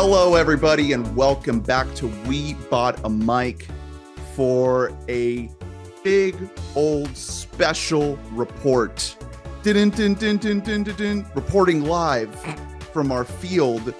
Hello, everybody, and welcome back to We Bought a Mic for a big old special report. Reporting live from our field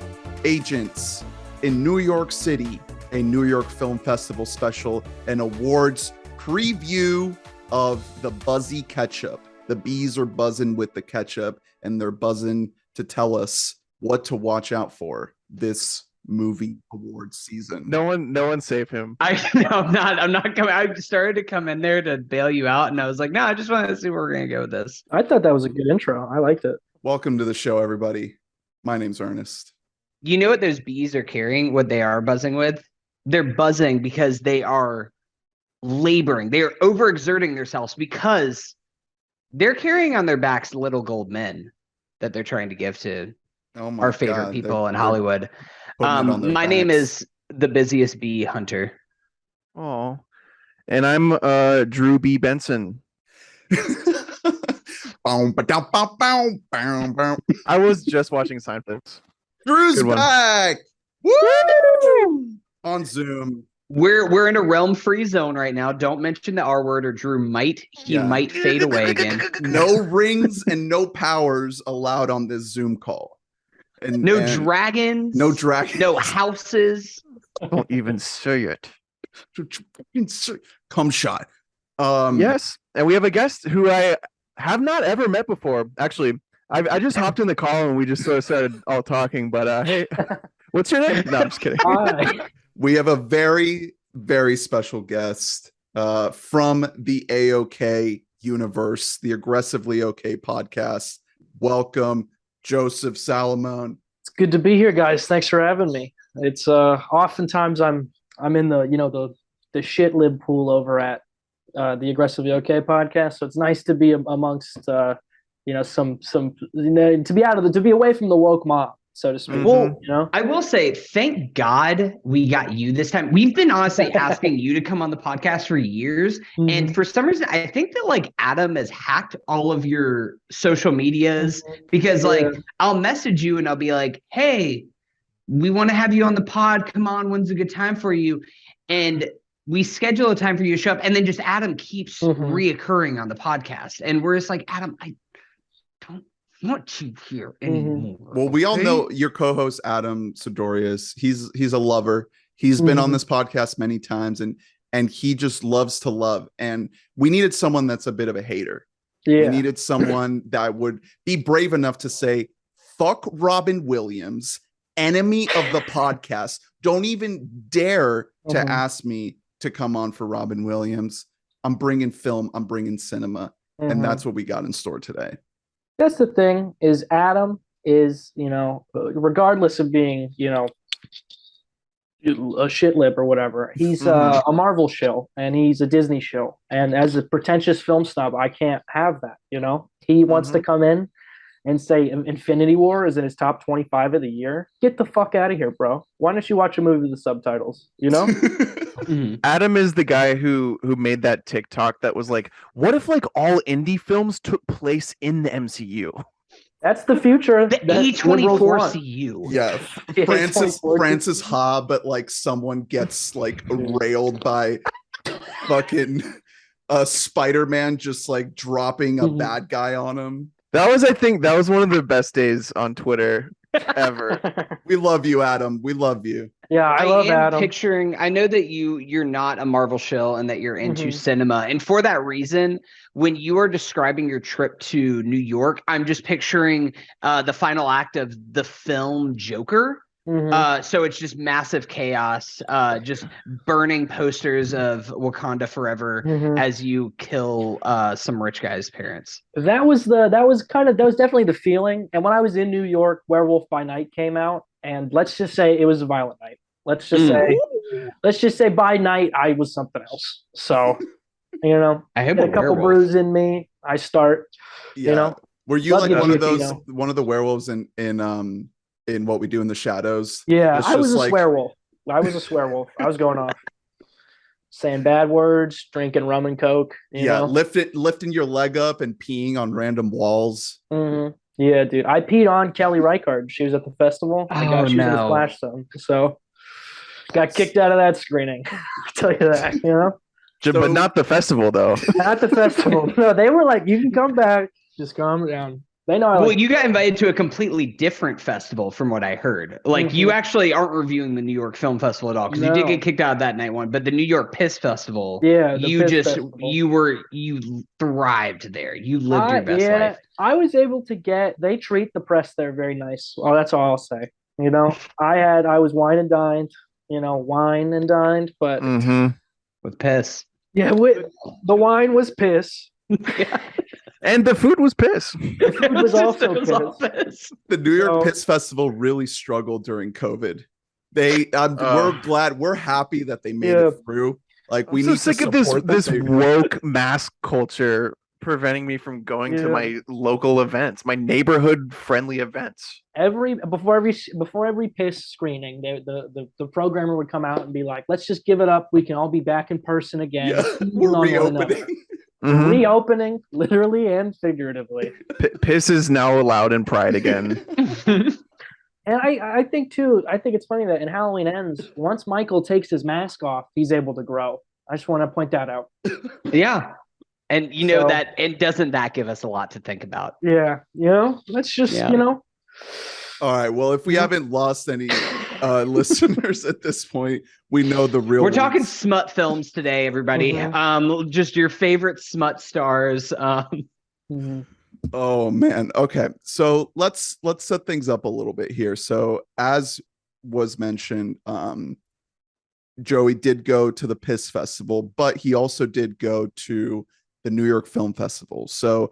agents in New York City, a New York Film Festival special, an awards preview of the Buzzy Ketchup. The bees are buzzing with the ketchup, and they're buzzing to tell us what to watch out for this movie awards season. No one save him. I'm not coming. I started to come in there to bail you out, and I was like, no, I just wanted to see where we're gonna go with this. I thought that was a good intro. I liked it. Welcome to the show, everybody. My name's Ernest. You know what those bees are carrying? What they are buzzing with? They're buzzing because they are laboring. They are overexerting themselves because they're carrying on their backs little gold men that they're trying to give to our favorite people in Hollywood. My name is the busiest bee hunter. Oh, and I'm Drew B. Benson. I was just watching Seinfeld. Drew's back. Woo! On Zoom. We're in a realm-free zone right now. Don't mention the R word or Drew might fade away again. No rings and no powers allowed on this Zoom call. And dragons. No dragons. No houses. Don't even say it. Cum shot. Yes, and we have a guest who I have not ever met before. Actually, I just hopped in the call and we just sort of started all talking. But hey, what's your name? No, I'm just kidding. Hi. We have a very, very special guest from the AOK universe, the Aggressively OK podcast. Welcome, Joseph Salomone. It's good to be here, guys. Thanks for having me. It's oftentimes I'm in the shit lib pool over at the Aggressively OK podcast. So it's nice to be amongst to be away from the woke mob, so to speak. Well, I will say, thank God we got you this time. We've been honestly asking you to come on the podcast for years. And for some reason, I think that Adam has hacked all of your social medias because I'll message you and I'll be like, hey, we want to have you on the pod. Come on, when's a good time for you? And we schedule a time for you to show up. And then just Adam keeps reoccurring on the podcast. And we're just like, Adam, I don't want you here anymore. Well, we all know your co-host Adam Sidorius. He's a lover. He's been on this podcast many times, and he just loves to love. And we needed someone that's a bit of a hater. Yeah. We needed someone that would be brave enough to say, fuck Robin Williams, enemy of the podcast. Don't even dare to ask me to come on for Robin Williams. I'm bringing film. I'm bringing cinema. And that's what we got in store today. That's the thing, is Adam is, regardless of being, a shit lip or whatever, he's a Marvel shill and he's a Disney shill. And as a pretentious film snob, I can't have that, He wants to come in and say Infinity War is in his top 25 of the year. Get the fuck out of here, bro. Why don't you watch a movie with the subtitles, Adam is the guy who made that TikTok that was like, what if all indie films took place in the MCU? That's the future. The A24 CU. Yeah. Francis Ha, but someone gets railed by fucking Spider-Man just dropping a bad guy on him. I think that was one of the best days on Twitter ever. We love you, Adam. We love you. Yeah, I love Adam. I know that you're not a Marvel shill and that you're into cinema. And for that reason, when you are describing your trip to New York, I'm just picturing the final act of the film Joker. So it's just massive chaos, just burning posters of Wakanda Forever as you kill some rich guy's parents. That was definitely the feeling. And when I was in New York, Werewolf by Night came out, and let's just say it was a violent night. Let's just say by night I was something else. So, I have a couple brews in me. I start, Were you one of the werewolves in What We Do in the Shadows? Yeah, I was a swearwolf. I was going off, saying bad words, drinking rum and coke. Lifting your leg up and peeing on random walls. Yeah, dude. I peed on Kelly Reichardt. She was at the festival. Oh, She was in the no. Splash Zone. So got kicked out of that screening. I'll tell you that, you know? But not the festival though. At the festival. No, they were like, you can come back. Just calm down. They know Well, you got invited to a completely different festival from what I heard. Like, you actually aren't reviewing the New York Film Festival at all, because you did get kicked out of that night one. But the New York Piss Festival, you thrived there. You lived your best life. I was able to they treat the press there very nice. Oh, that's all I'll say. You know, I was wine and dined, but with piss. Yeah, the wine was piss. And the food was piss. The food was also piss. The New York Piss Festival really struggled during COVID. We're happy that they made it through. Like, we need to sick of this woke mask culture preventing me from going to my local events, my neighborhood friendly events. Before every piss screening, the programmer would come out and be like, "Let's just give it up. We can all be back in person again." Yeah, we're reopening. Reopening, literally and figuratively. Piss is now allowed in Pride again. And I think it's funny that in Halloween Ends, once Michael takes his mask off, he's able to grow. I just want to point that out. Yeah. And doesn't that give us a lot to think about? Yeah. Let's just, All right. Well, if we haven't lost any listeners at this point, we know the real. We're talking smut films today, everybody. Just your favorite smut stars. Oh man. Okay. So let's set things up a little bit here. So as was mentioned, Joey did go to the Piss Festival, but he also did go to the New York Film Festival. So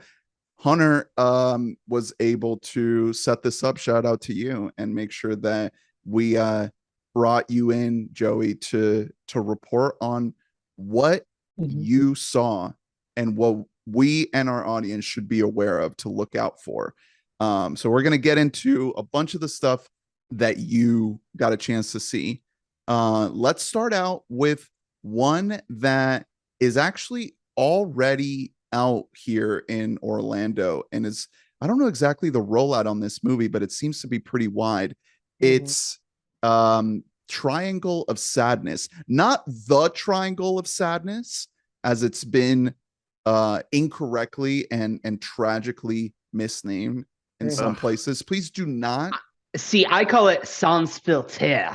Hunter was able to set this up. Shout out to you, and make sure that we brought you in, Joey, to report on what you saw and what we and our audience should be aware of to look out for. So we're going to get into a bunch of the stuff that you got a chance to see. Let's start out with one that is actually already out here in Orlando and I don't know exactly the rollout on this movie, but it seems to be pretty wide. It's Triangle of Sadness, not the Triangle of Sadness, as it's been incorrectly and tragically misnamed in some places. Please do not. See, I call it sans filtre.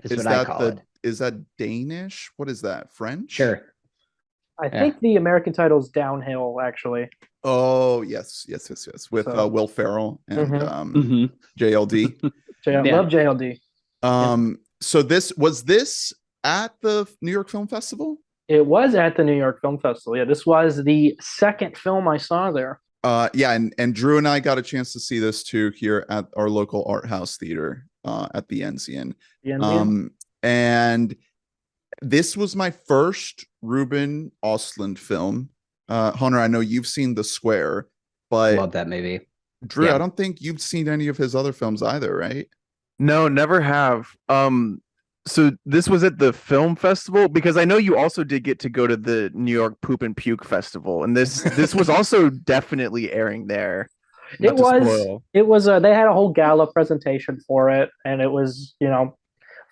Is what I call it. Is that Danish? What is that? French? Sure. I think the American title is Downhill, actually. Oh, yes. With Will Ferrell and JLD. Love JLD. So was this at the New York Film Festival? It was at the New York Film Festival. Yeah, this was the second film I saw there. And Drew and I got a chance to see this too here at our local art house theater at the Enzian. And this was my first Ruben Östlund film. Hunter, I know you've seen The Square, but love that movie. Drew, I don't think you've seen any of his other films either, right? No, never have. So this was at the film festival, because I know you also did get to go to the New York Poop and Puke Festival, and this was also definitely airing there. It was they had a whole gala presentation for it, and it was,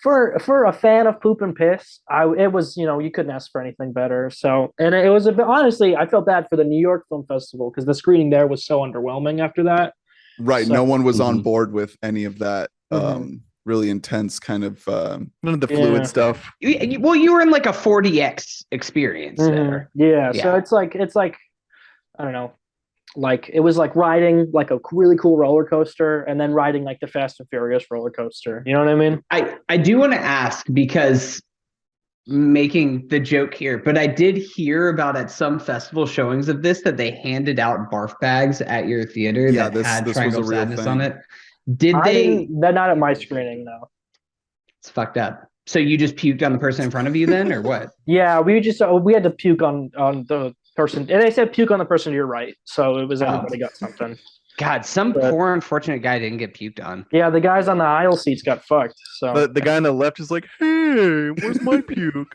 for a fan of poop and piss, it was, you couldn't ask for anything better. So, and it was honestly, I felt bad for the New York Film Festival because the screening there was so underwhelming after that. Right. So, no one was on board with any of that really intense kind of none of the fluid stuff. Well, you were in like a 4DX experience there. Yeah. So it's like I don't know. Like it was like riding like a really cool roller coaster and then riding like the Fast and Furious roller coaster. You know what I mean? I do want to ask, because making the joke here, but I did hear about at some festival showings of this that they handed out barf bags at your theater that had Triangle of Sadness on it. Did they? Not at my screening, no. It's fucked up. So you just puked on the person in front of you then, or what? Yeah, we had to puke on the person, and they said puke on the person to your right, so it was everybody got something. God, some poor unfortunate guy didn't get puked on. Yeah, the guys on the aisle seats got fucked. So the guy on the left is like, "Hey, where's my puke?"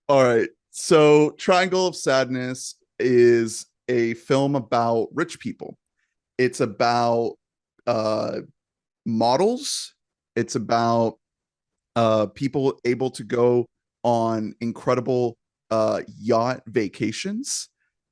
All right, so Triangle of Sadness is a film about rich people. It's about models. It's about people able to go on incredible yacht vacations.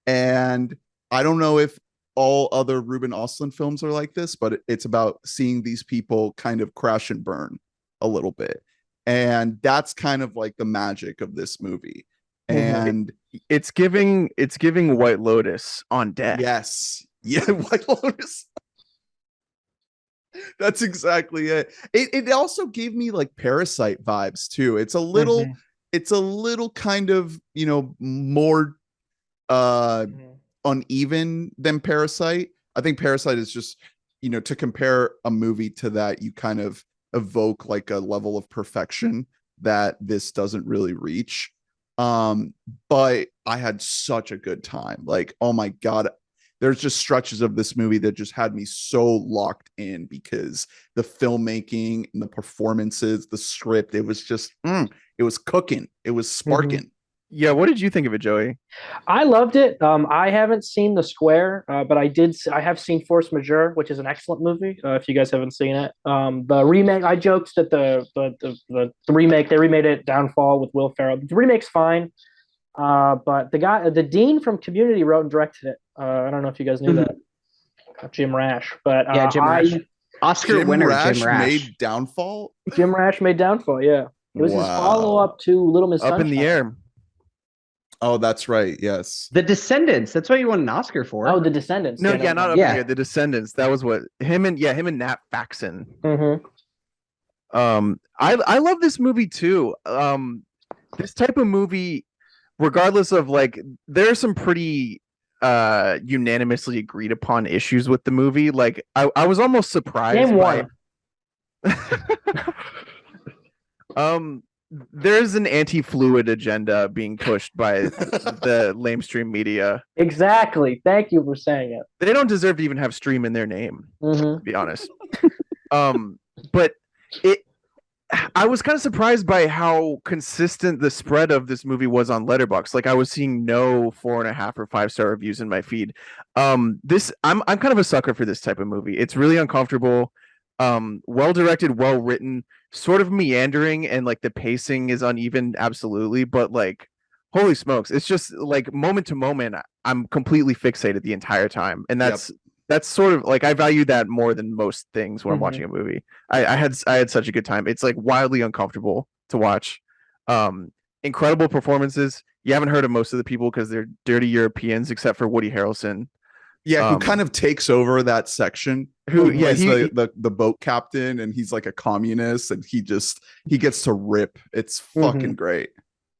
And I don't know if all other Ruben Östlund films are like this, but it's about seeing these people kind of crash and burn a little bit. And that's kind of like the magic of this movie. And it's giving White Lotus on deck. yes. Yeah, White Lotus. That's exactly it. It also gave me like Parasite vibes too. It's a little kind of, more uneven than Parasite. I think Parasite is just, to compare a movie to that, you kind of evoke like a level of perfection that this doesn't really reach. But I had such a good time. Like, oh my God, there's just stretches of this movie that just had me so locked in because the filmmaking and the performances, the script, it was just, it was cooking. It was sparking. Yeah. What did you think of it, Joey? I loved it. I haven't seen The Square, but I have seen Force Majeure, which is an excellent movie. If you guys haven't seen it, the remake, I joked that the remake, they remade it, Downfall, with Will Ferrell. The remake's fine. But the dean from Community wrote and directed it. I don't know if you guys knew that. Jim Rash. But yeah, Jim Rash. Oscar winner Jim Rash made Downfall. Jim Rash made Downfall. Yeah, it was his follow-up to Little Miss Sunshine. Up in the Air. Oh, that's right. Yes. The Descendants. That's what you won an Oscar for. Oh, The Descendants. No, yeah, not Up in Yeah. the Air. The Descendants. That was what him and Nat Faxon. I love this movie too. This type of movie, regardless of like, there are some pretty unanimously agreed upon issues with the movie. Like, I was almost surprised Name by one. There's an anti-fluid agenda being pushed by the lamestream media. Exactly. Thank you for saying it. They don't deserve to even have stream in their name, to be honest. But I was kind of surprised by how consistent the spread of this movie was on Letterboxd. Like, I was seeing no 4.5 or 5-star reviews in my feed. I'm kind of a sucker for this type of movie. It's really uncomfortable, well directed, well written, sort of meandering, and like the pacing is uneven, absolutely. But like, holy smokes, it's just like moment to moment, I'm completely fixated the entire time, and that's sort of like, I value that more than most things when I'm watching a movie. I had such a good time. It's like wildly uncomfortable to watch. Incredible performances. You haven't heard of most of the people because they're dirty Europeans, except for Woody Harrelson. Yeah, who kind of takes over that section. He's the boat captain, and he's like a communist, and he gets to rip. It's fucking great.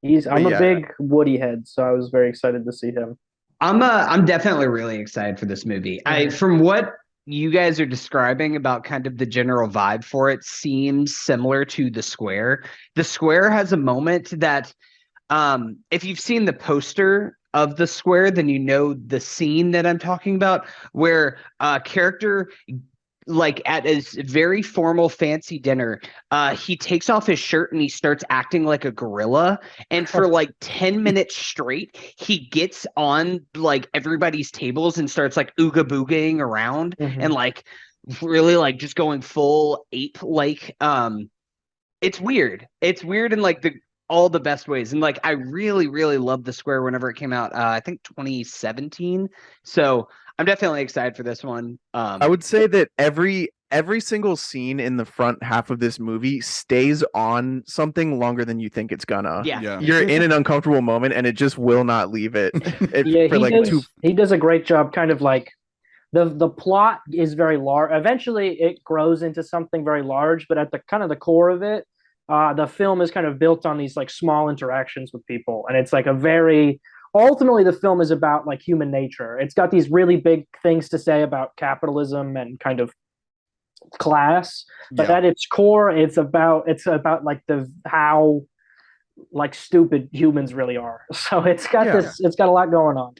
I'm a big Woody head, so I was very excited to see him. I'm definitely really excited for this movie. From what you guys are describing about kind of the general vibe for it, seems similar to The Square. The Square has a moment that, if you've seen the poster of The Square, then you know the scene that I'm talking about, where a character, like at a very formal fancy dinner, he takes off his shirt and he starts acting like a gorilla, and for like 10 minutes straight he gets on like everybody's tables and starts like ooga booging around and like really like just going full ape. Like, it's weird in like all the best ways. And like, I really, really loved The Square whenever it came out. I think 2017. So I'm definitely excited for this one. I would say that every single scene in the front half of this movie stays on something longer than you think it's gonna. Yeah. You're in an uncomfortable moment and it just will not leave it. He does a great job. Kind of like the plot is very large. Eventually it grows into something very large, but at the kind of the core of it, the film is kind of built on these like small interactions with people, and it's like ultimately the film is about like human nature. It's got these really big things to say about capitalism and kind of class, but at its core, it's about like how like stupid humans really are. So it's got a lot going on.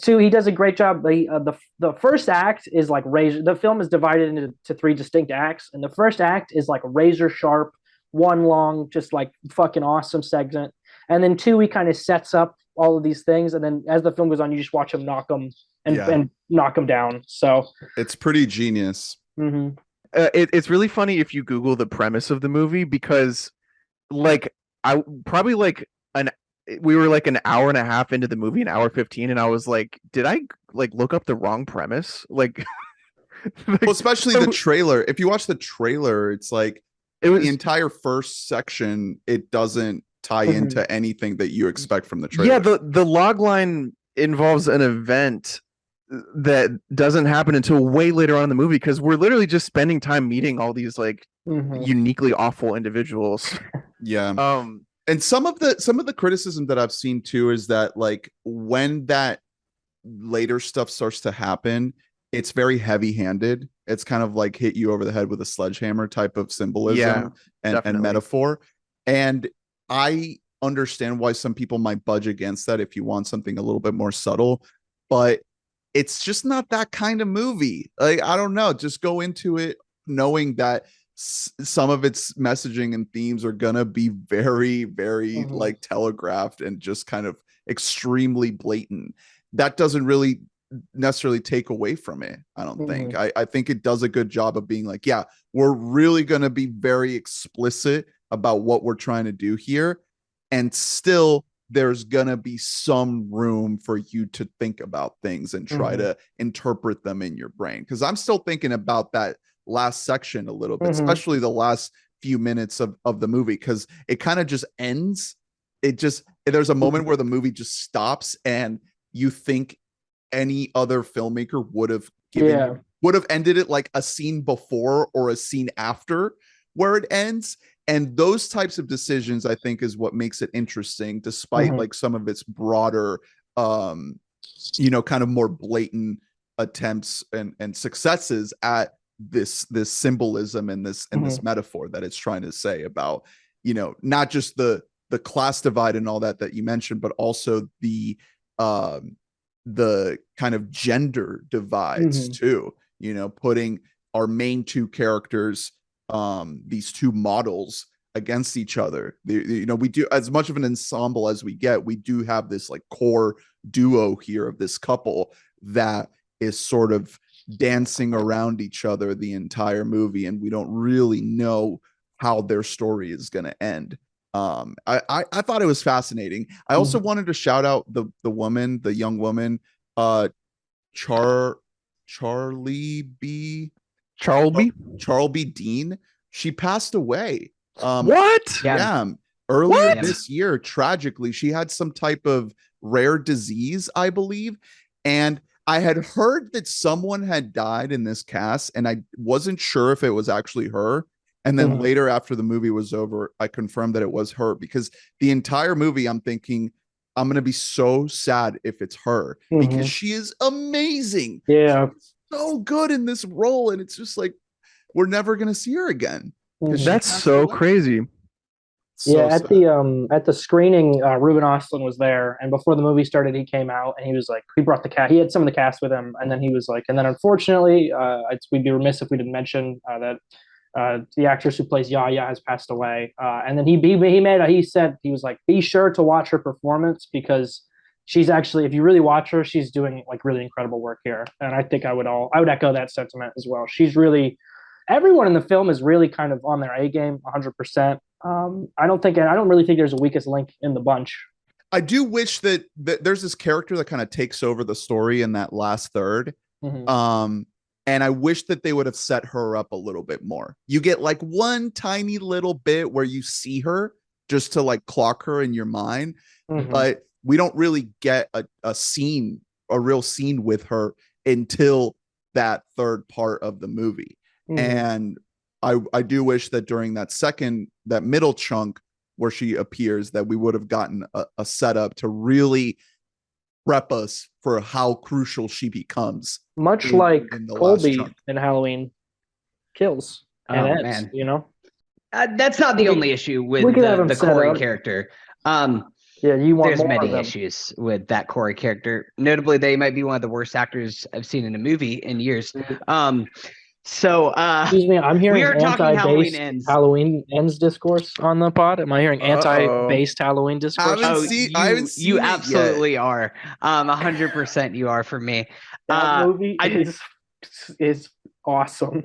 He does a great job. The first act is like the film is divided into 3 distinct acts, and the first act is like a razor sharp, one long, just like fucking awesome segment. And then 2, he kind of sets up all of these things, and then as the film goes on, you just watch him knock them and Yeah. and knock them down. So It's pretty genius. mhm. It's really funny if you Google the premise of the movie, because like I probably like we were like an hour and a half into the movie, an hour 15, and I was like, did I like look up the wrong premise? Like, Well, especially the trailer. If you watch the trailer, it's like it was the entire first section, it doesn't tie Mhm. into anything that you expect from the trailer. yeah, the log line involves an event that doesn't happen until way later on in the movie, because we're literally just spending time meeting all these like Mhm. uniquely awful individuals. Yeah. Um And some of the criticism that I've seen too is that like when that later stuff starts to happen, it's very heavy-handed. It's kind of like hit you over the head with a sledgehammer type of symbolism Yeah, and definitely. metaphor. And I understand why some people might budge against that if you want something a little bit more subtle, but it's just not that kind of movie. Like, I don't know, just go into it knowing that some of its messaging and themes are gonna be very, very Mhm. like telegraphed and just kind of extremely blatant. That doesn't really necessarily take away from it, I don't think. I think it does a good job of being like, yeah, we're really gonna be very explicit about what we're trying to do here, and still there's gonna be some room for you to think about things and try to interpret them in your brain, because I'm still thinking about that last section a little bit, especially the last few minutes of the movie, because it kind of just ends. There's a moment where the movie just stops and you think any other filmmaker would have ended it like a scene before or a scene after where it ends. And those types of decisions, I think, is what makes it interesting, despite like some of its broader kind of more blatant attempts and successes at this symbolism and this metaphor that it's trying to say about, not just the class divide and all that you mentioned, but also the kind of gender divides too, putting our main two characters, these two models, against each other. We do, as much of an ensemble as we get, we do have this like core duo here of this couple that is sort of dancing around each other the entire movie, and we don't really know how their story is going to end. I thought it was fascinating. I also wanted to shout out the young woman, Charlie B. Dean. She passed away. What? Yeah. Earlier this year, tragically, she had some type of rare disease, I believe. And I had heard that someone had died in this cast, and I wasn't sure if it was actually her. And then later, after the movie was over, I confirmed that it was her, because the entire movie, I'm thinking, I'm going to be so sad if it's her, because she is amazing. Yeah. She's so good in this role. And it's just like, we're never going to see her again. That's so crazy. At the screening, Ruben Ostlund was there, and before the movie started, he came out and he was like, he brought the cast. He had some of the cast with him, and then he was like, and then unfortunately, we'd be remiss if we didn't mention that the actress who plays Yaya has passed away. And then he said, he was like, be sure to watch her performance, because she's actually, if you really watch her, she's doing like really incredible work here. And I think I would echo that sentiment as well. She's really, everyone in the film is really kind of on their A game 100%. I don't really think there's a weakest link in the bunch. I do wish that there's this character that kind of takes over the story in that last third. And I wish that they would have set her up a little bit more. You get like one tiny little bit where you see her just to like clock her in your mind, but we don't really get a real scene with her until that third part of the movie. And I do wish that during that middle chunk where she appears, that we would have gotten a setup to really prep us for how crucial she becomes. Much like Colby in Halloween Kills and ends, man. That's not the only issue with the Corey character. You want there's many issues with that Corey character. Notably, they might be one of the worst actors I've seen in a movie in years. So Excuse me, I'm hearing we are talking Halloween anti-based ends. Halloween ends discourse on the pod. Am I hearing anti-based Halloween discourse? I haven't seen you it yet. absolutely are. 100% you are for me. That movie is awesome.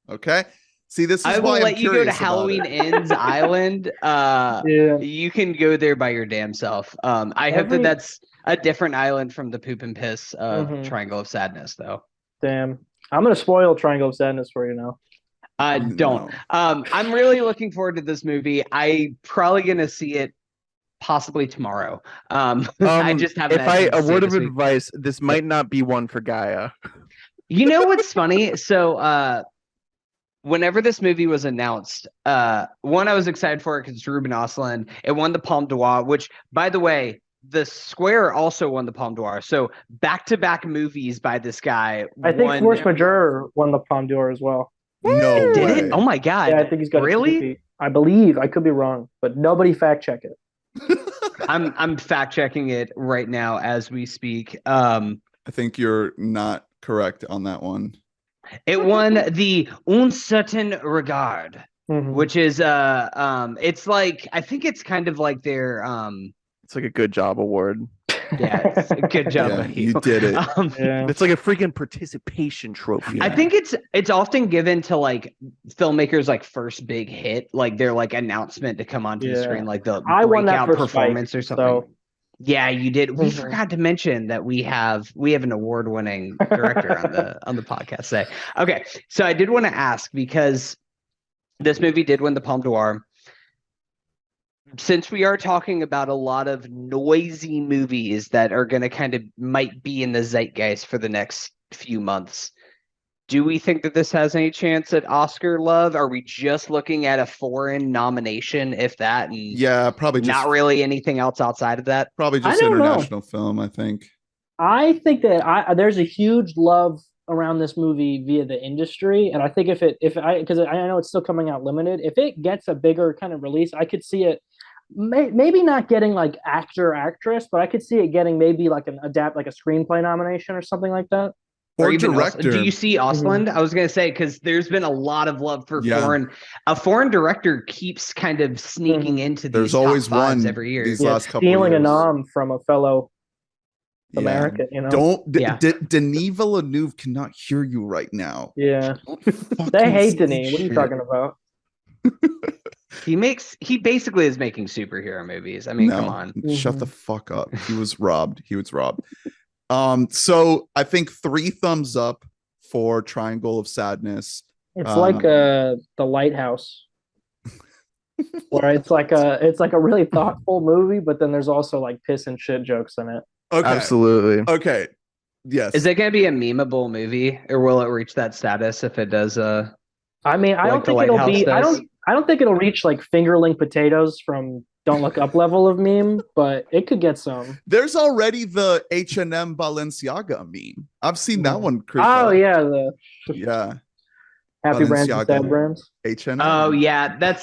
Okay. See, this is I will why I'm let you go to curious about Halloween it. Ends Island. Yeah. You can go there by your damn self. I hope that that's a different island from the poop and piss Triangle of Sadness, though. Damn. I'm gonna spoil Triangle of Sadness for you now. Don't. No. I'm really looking forward to this movie. I probably gonna see it possibly tomorrow. I just haven't. A word of advice: this might not be one for Gaia. You know what's funny? So, whenever this movie was announced, one, I was excited for it because it's Ruben Östlund. It won the Palme d'Or, which, by the way, The Square also won the Palme d'Or. So back-to-back movies by this guy. I think Force Majeure won the Palme d'Or as well. No Did way. it? Oh my god! Yeah, I think he's got really. I believe. I could be wrong, but nobody fact check it. I'm fact checking it right now as we speak. I think you're not correct on that one. It won the Un Certain Regard, which is it's like, I think it's kind of like their it's like a good job award. Yeah, it's a good job. Yeah, you did it. It's like a freaking participation trophy. I think it's often given to like filmmakers like first big hit, like their like announcement to come onto the screen, like the breakout performance or something. So. Yeah, you did. We forgot to mention that we have an award-winning director on the podcast today. Okay, so I did want to ask, because this movie did win the Palme d'Or. Since we are talking about a lot of noisy movies that are going to kind of might be in the zeitgeist for the next few months, do we think that this has any chance at Oscar love? Are we just looking at a foreign nomination, if that? And yeah, probably not really anything else outside of that. Probably just international film, I think. I think that there's a huge love around this movie via the industry, and I think because I know it's still coming out limited, if it gets a bigger kind of release, I could see it maybe not getting like actress, but I could see it getting maybe like a screenplay nomination or something like that. Or director. Do you see Östlund? I was going to say, because there's been a lot of love for a foreign director keeps kind of sneaking into these. There's always one every year. These last couple stealing years. a nom from a fellow American. You know, Denis Villeneuve cannot hear you right now. Yeah, they hate Denis. What are you talking about? He basically is making superhero movies. I mean, come on. Shut the fuck up. He was robbed. So I think 3 thumbs up for Triangle of Sadness. It's like The Lighthouse, where it's like a really thoughtful movie, but then there's also like piss and shit jokes in it. Okay. Absolutely. Okay. Yes. Is it going to be a memeable movie, or will it reach that status if it does? I mean, I don't think it'll be. I don't think it'll reach like fingerling potatoes from Don't Look Up level of meme, but it could get some. There's already the H&M Balenciaga meme. I've seen that one. Yeah. Happy brands and sad brands. H&M. Oh yeah, that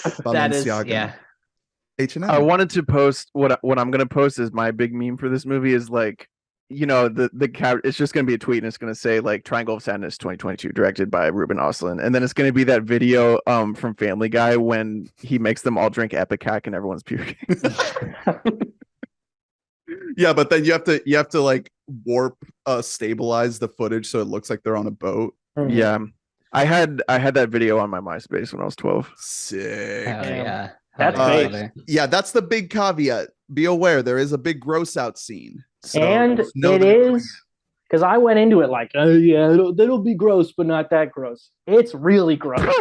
is H&M. I wanted to post what I'm gonna post is my big meme for this movie is like, you know, the it's just gonna be a tweet and it's gonna say like Triangle of Sadness 2022 directed by Ruben Östlund, and then it's gonna be that video from Family Guy when he makes them all drink Epicac and everyone's puking. Yeah, but then you have to like warp stabilize the footage so it looks like they're on a boat. Yeah. I had that video on my MySpace when I was 12. Sick. Yeah. That's great. Yeah, that's the big caveat. Be aware there is a big gross out scene. So and it is because I went into it like, oh yeah, that'll be gross, but not that gross. It's really gross.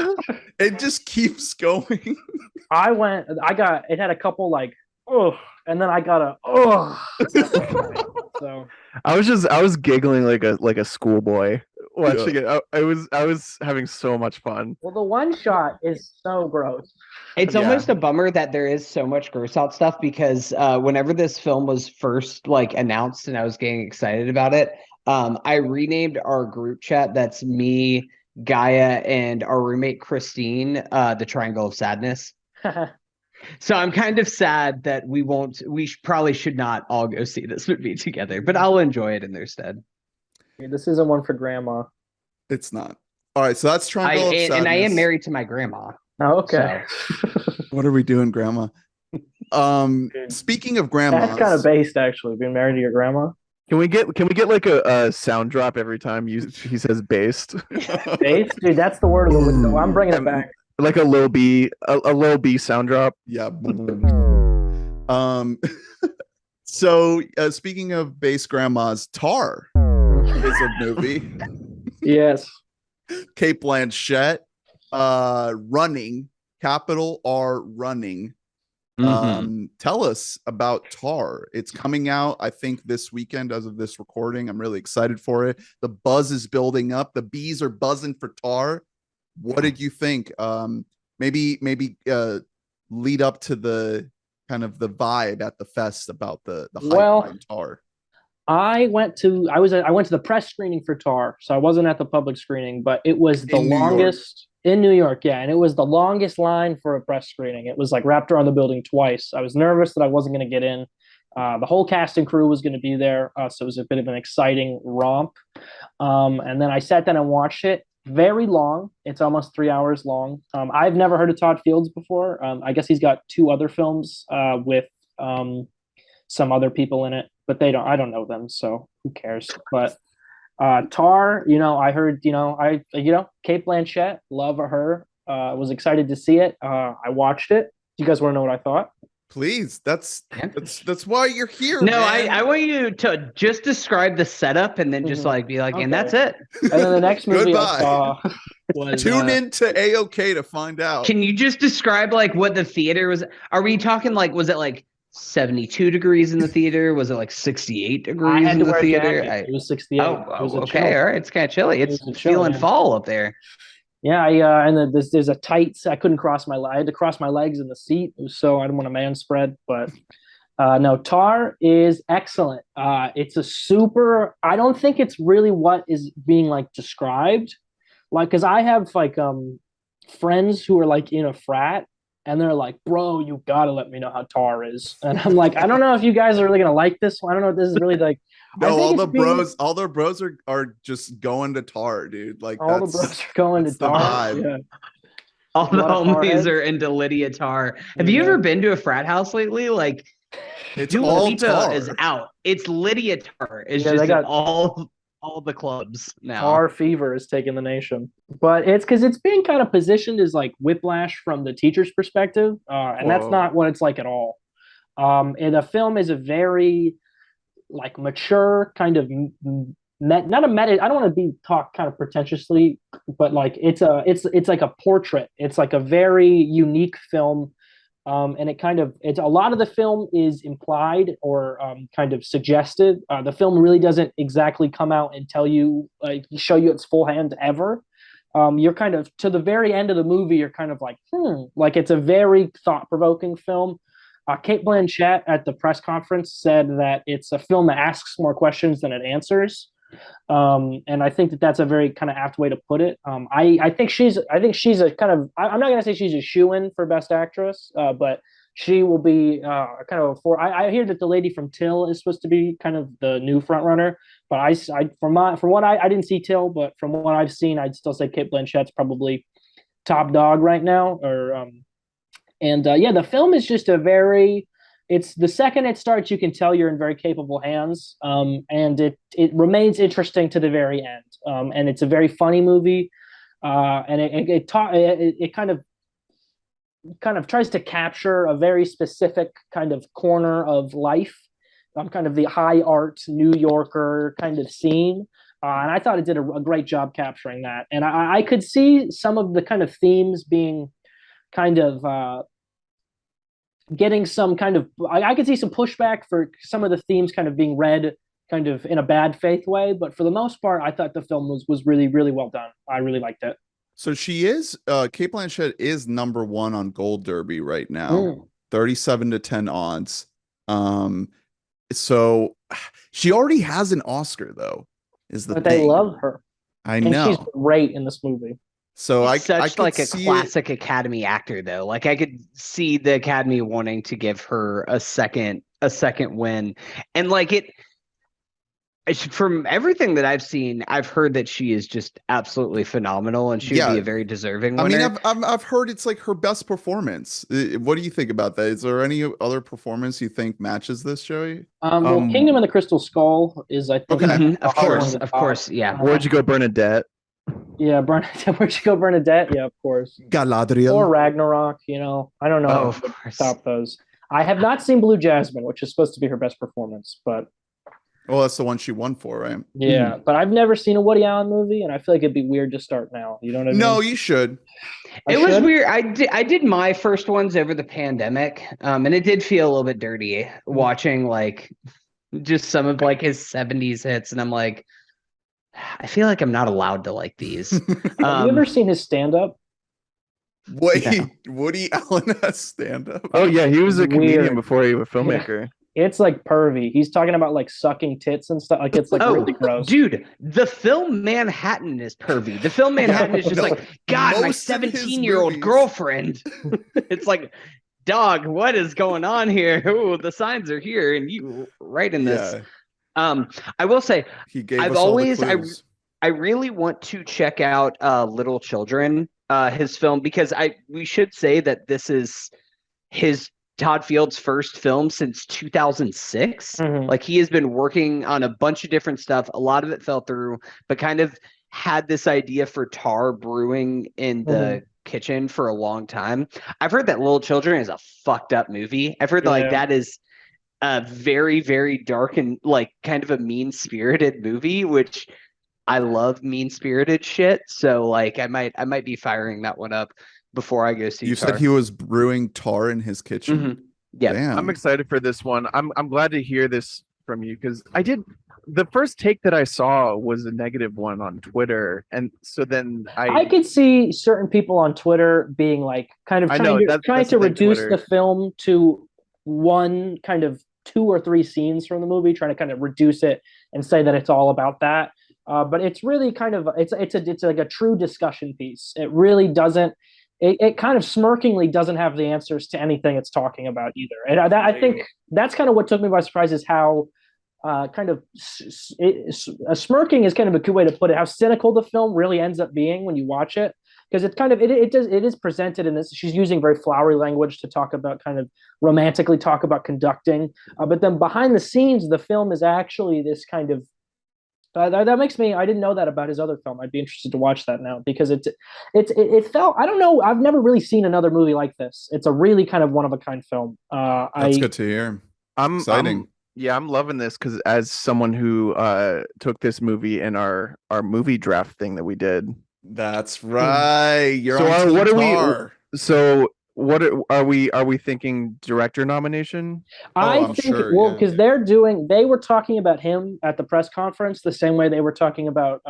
It just keeps going. It had a couple like, oh, and then I got a oh. So I was giggling like a schoolboy watching it. I was having so much fun. Well, the one shot is so gross. It's almost a bummer that there is so much gross out stuff, because whenever this film was first like announced and I was getting excited about it, I renamed our group chat, that's me, Gaia, and our roommate Christine, the Triangle of Sadness. So I'm kind of sad that we probably should not all go see this movie together, but I'll enjoy it in their stead. This isn't one for grandma. It's not. All right, so that's Triangle of and I am Sadness. married to my grandma. Oh, okay. What are we doing, Grandma? Speaking of grandmas, That's kind of based, actually, being married to your grandma. Can we get like a sound drop every time he says based? Based, dude, that's the word of the week. I'm bringing it back. Like a Lil B, a Lil B sound drop. Yeah. So speaking of bass grandmas, Tar is a movie. Yes. Kate Blanchett, running, capital R running. Tell us about Tar. It's coming out, I think, this weekend as of this recording. I'm really excited for it. The buzz is building up. The bees are buzzing for Tar. What did you think? Maybe lead up to the kind of the vibe at the fest about the hype behind Tar. I went to the press screening for Tar, so I wasn't at the public screening, but it was the longest in New York, yeah, and it was the longest line for a press screening. It was like wrapped around the building twice. I was nervous that I wasn't going to get in. The whole cast and crew was going to be there, so it was a bit of an exciting romp. And then I sat down and watched it. Very long. It's almost 3 hours long. I've never heard of Todd Fields before. I guess he's got 2 other films with some other people in it, but I don't know them, so who cares? But Tar, I heard, Kate Blanchett, love her. Was excited to see it. I watched it. Do you guys want to know what I thought? Please, that's why you're here. No, man. I want you to just describe the setup and then just be like, and that's it. And then the next movie I saw was tune in to AOK to find out. Can you just describe like what the theater was? Are we talking like, was it like 72 degrees in the theater? Was it like 68 degrees in the theater? It was 68. Oh, okay. All right. It's kind of chilly. It's feeling fall up there. Yeah, and there's a tights. I couldn't cross my legs. I had to cross my legs in the seat, so I didn't want to man spread. But no, Tar is excellent. It's a super. I don't think it's really what is being like described, like because I have like friends who are like in a frat, and they're like, "Bro, you gotta let me know how Tar is." And I'm like, I don't know if you guys are really gonna like this one. I don't know if this is really like. No, all their bros are just going to Tar, dude. Like all the bros are going to Tar. Yeah. All the homies are into Lydia Tar. Have you ever been to a frat house lately? Like, it's all Tar is out. It's Lydia Tar. It's just got all the clubs now. Tar fever is taking the nation, but it's because it's being kind of positioned as like Whiplash from the teacher's perspective, and that's not what it's like at all. And the film is a very like mature kind of not a meta. I don't want to be talk kind of pretentiously, but like it's like a portrait. It's like a very unique film, and it's a lot of the film is implied or kind of suggested. The film really doesn't exactly come out and tell you show you its full hand ever. You're kind of to the very end of the movie. You're kind of like it's a very thought-provoking film. Kate Blanchett at the press conference said that it's a film that asks more questions than it answers, and I think that's a very kind of apt way to put it. I think she's a kind of I'm not gonna say she's a shoo-in for Best Actress, but she will be kind of I hear that the lady from Till is supposed to be kind of the new front runner, but I didn't see Till, but from what I've seen, I'd still say Kate Blanchett's probably top dog right now, the film is just it's the second it starts, you can tell you're in very capable hands. And it remains interesting to the very end. And it's a very funny movie. And it kind of tries to capture a very specific kind of corner of life, kind of the high art New Yorker kind of scene. And I thought it did a great job capturing that. And I could see some of the kind of themes being kind of getting some kind of I could see some pushback for some of the themes kind of being read kind of in a bad faith way, but for the most part I thought the film was really, really well done. I really liked it. So she is Kate Blanchett is number 1 on Gold Derby right now. 37-10 odds. So she already has an Oscar though, is the thing. They love her. I know. She's great in this movie. So He's such like a classic Academy actor, though. Like I could see the Academy wanting to give her a second win, and like it. From everything that I've seen, I've heard that she is just absolutely phenomenal, and she would be a very deserving winner. I mean, I've heard it's like her best performance. What do you think about that? Is there any other performance you think matches this, Joey? Well, Kingdom of the Crystal Skull is, I think, Okay. Of course, yeah. Where'd you go, Bernadette? Yeah, Bernadette. Where'd you go, Bernadette? Yeah, of course. Galadriel. Or Ragnarok. You know, I don't know. Oh, If of I could course. top those. I have not seen Blue Jasmine, which is supposed to be her best performance, but Well, that's the one she won for, right? yeah. But I've never seen a Woody Allen movie, and I feel like it'd be weird to start now. You know what I mean? No, you should. It was weird. I did my first ones over the pandemic, and it did feel a little bit dirty watching like just some of like his 70s hits, and I'm like, I feel like I'm not allowed to like these. Have you ever seen his stand-up? Wait, No. Woody Allen has stand-up. Oh yeah, he was a Weird. comedian before he was a filmmaker. It's like pervy. He's talking about like sucking tits and stuff. Like it's like really gross. Dude, the film Manhattan is pervy. The film Manhattan is just No, like, God, my most of his 17-year-old movies- girlfriend. It's like, dog, what is going on here? Oh, the signs are here, and you right in this. Yeah, I will say, he gave I've us all always- the clues. I really want to check out Little Children, his film, because we should say that this is his Todd Field's first film since 2006. Mhm. Like he has been working on a bunch of different stuff. A lot of it fell through, but kind of had this idea for tar brewing in the kitchen for a long time. I've heard that Little Children is a fucked up movie. I've heard that, like that is a very, very dark and like kind of a mean-spirited movie, which I love mean-spirited shit. So like I might be firing that one up before I go see You Tar. said he was brewing tar in his kitchen. Mhm. Yeah. Damn. I'm excited for this one. I'm glad to hear this from you because the first take that I saw was a negative one on Twitter, and so then I could see certain people on Twitter being like kind of trying that's to the thing, reduce Twitter. the film to one kind of 2 or 3 scenes from the movie, trying to kind of reduce it and say that it's all about that. But it's really kind of it's like a true discussion piece. It really doesn't. It kind of smirkingly doesn't have the answers to anything it's talking about either. And I think that's kind of what took me by surprise is how kind of smirking is kind of a good way to put it. How cynical the film really ends up being when you watch it, because it kind of it is presented in this. She's using very flowery language to talk about kind of romantically talk about conducting, but then behind the scenes, the film is actually this kind of that makes me. I didn't know that about his other film. I'd be interested to watch that now because it felt. I don't know. I've never really seen another movie like this. It's a really kind of one of a kind film. That's good to hear. Exciting. I'm loving this because as someone who took this movie in our movie draft thing that we did. That's right. You're So on what Team are Tar. what are we thinking director nomination? I I'm think sure, well yeah. because they were talking about him at the press conference the same way they were talking about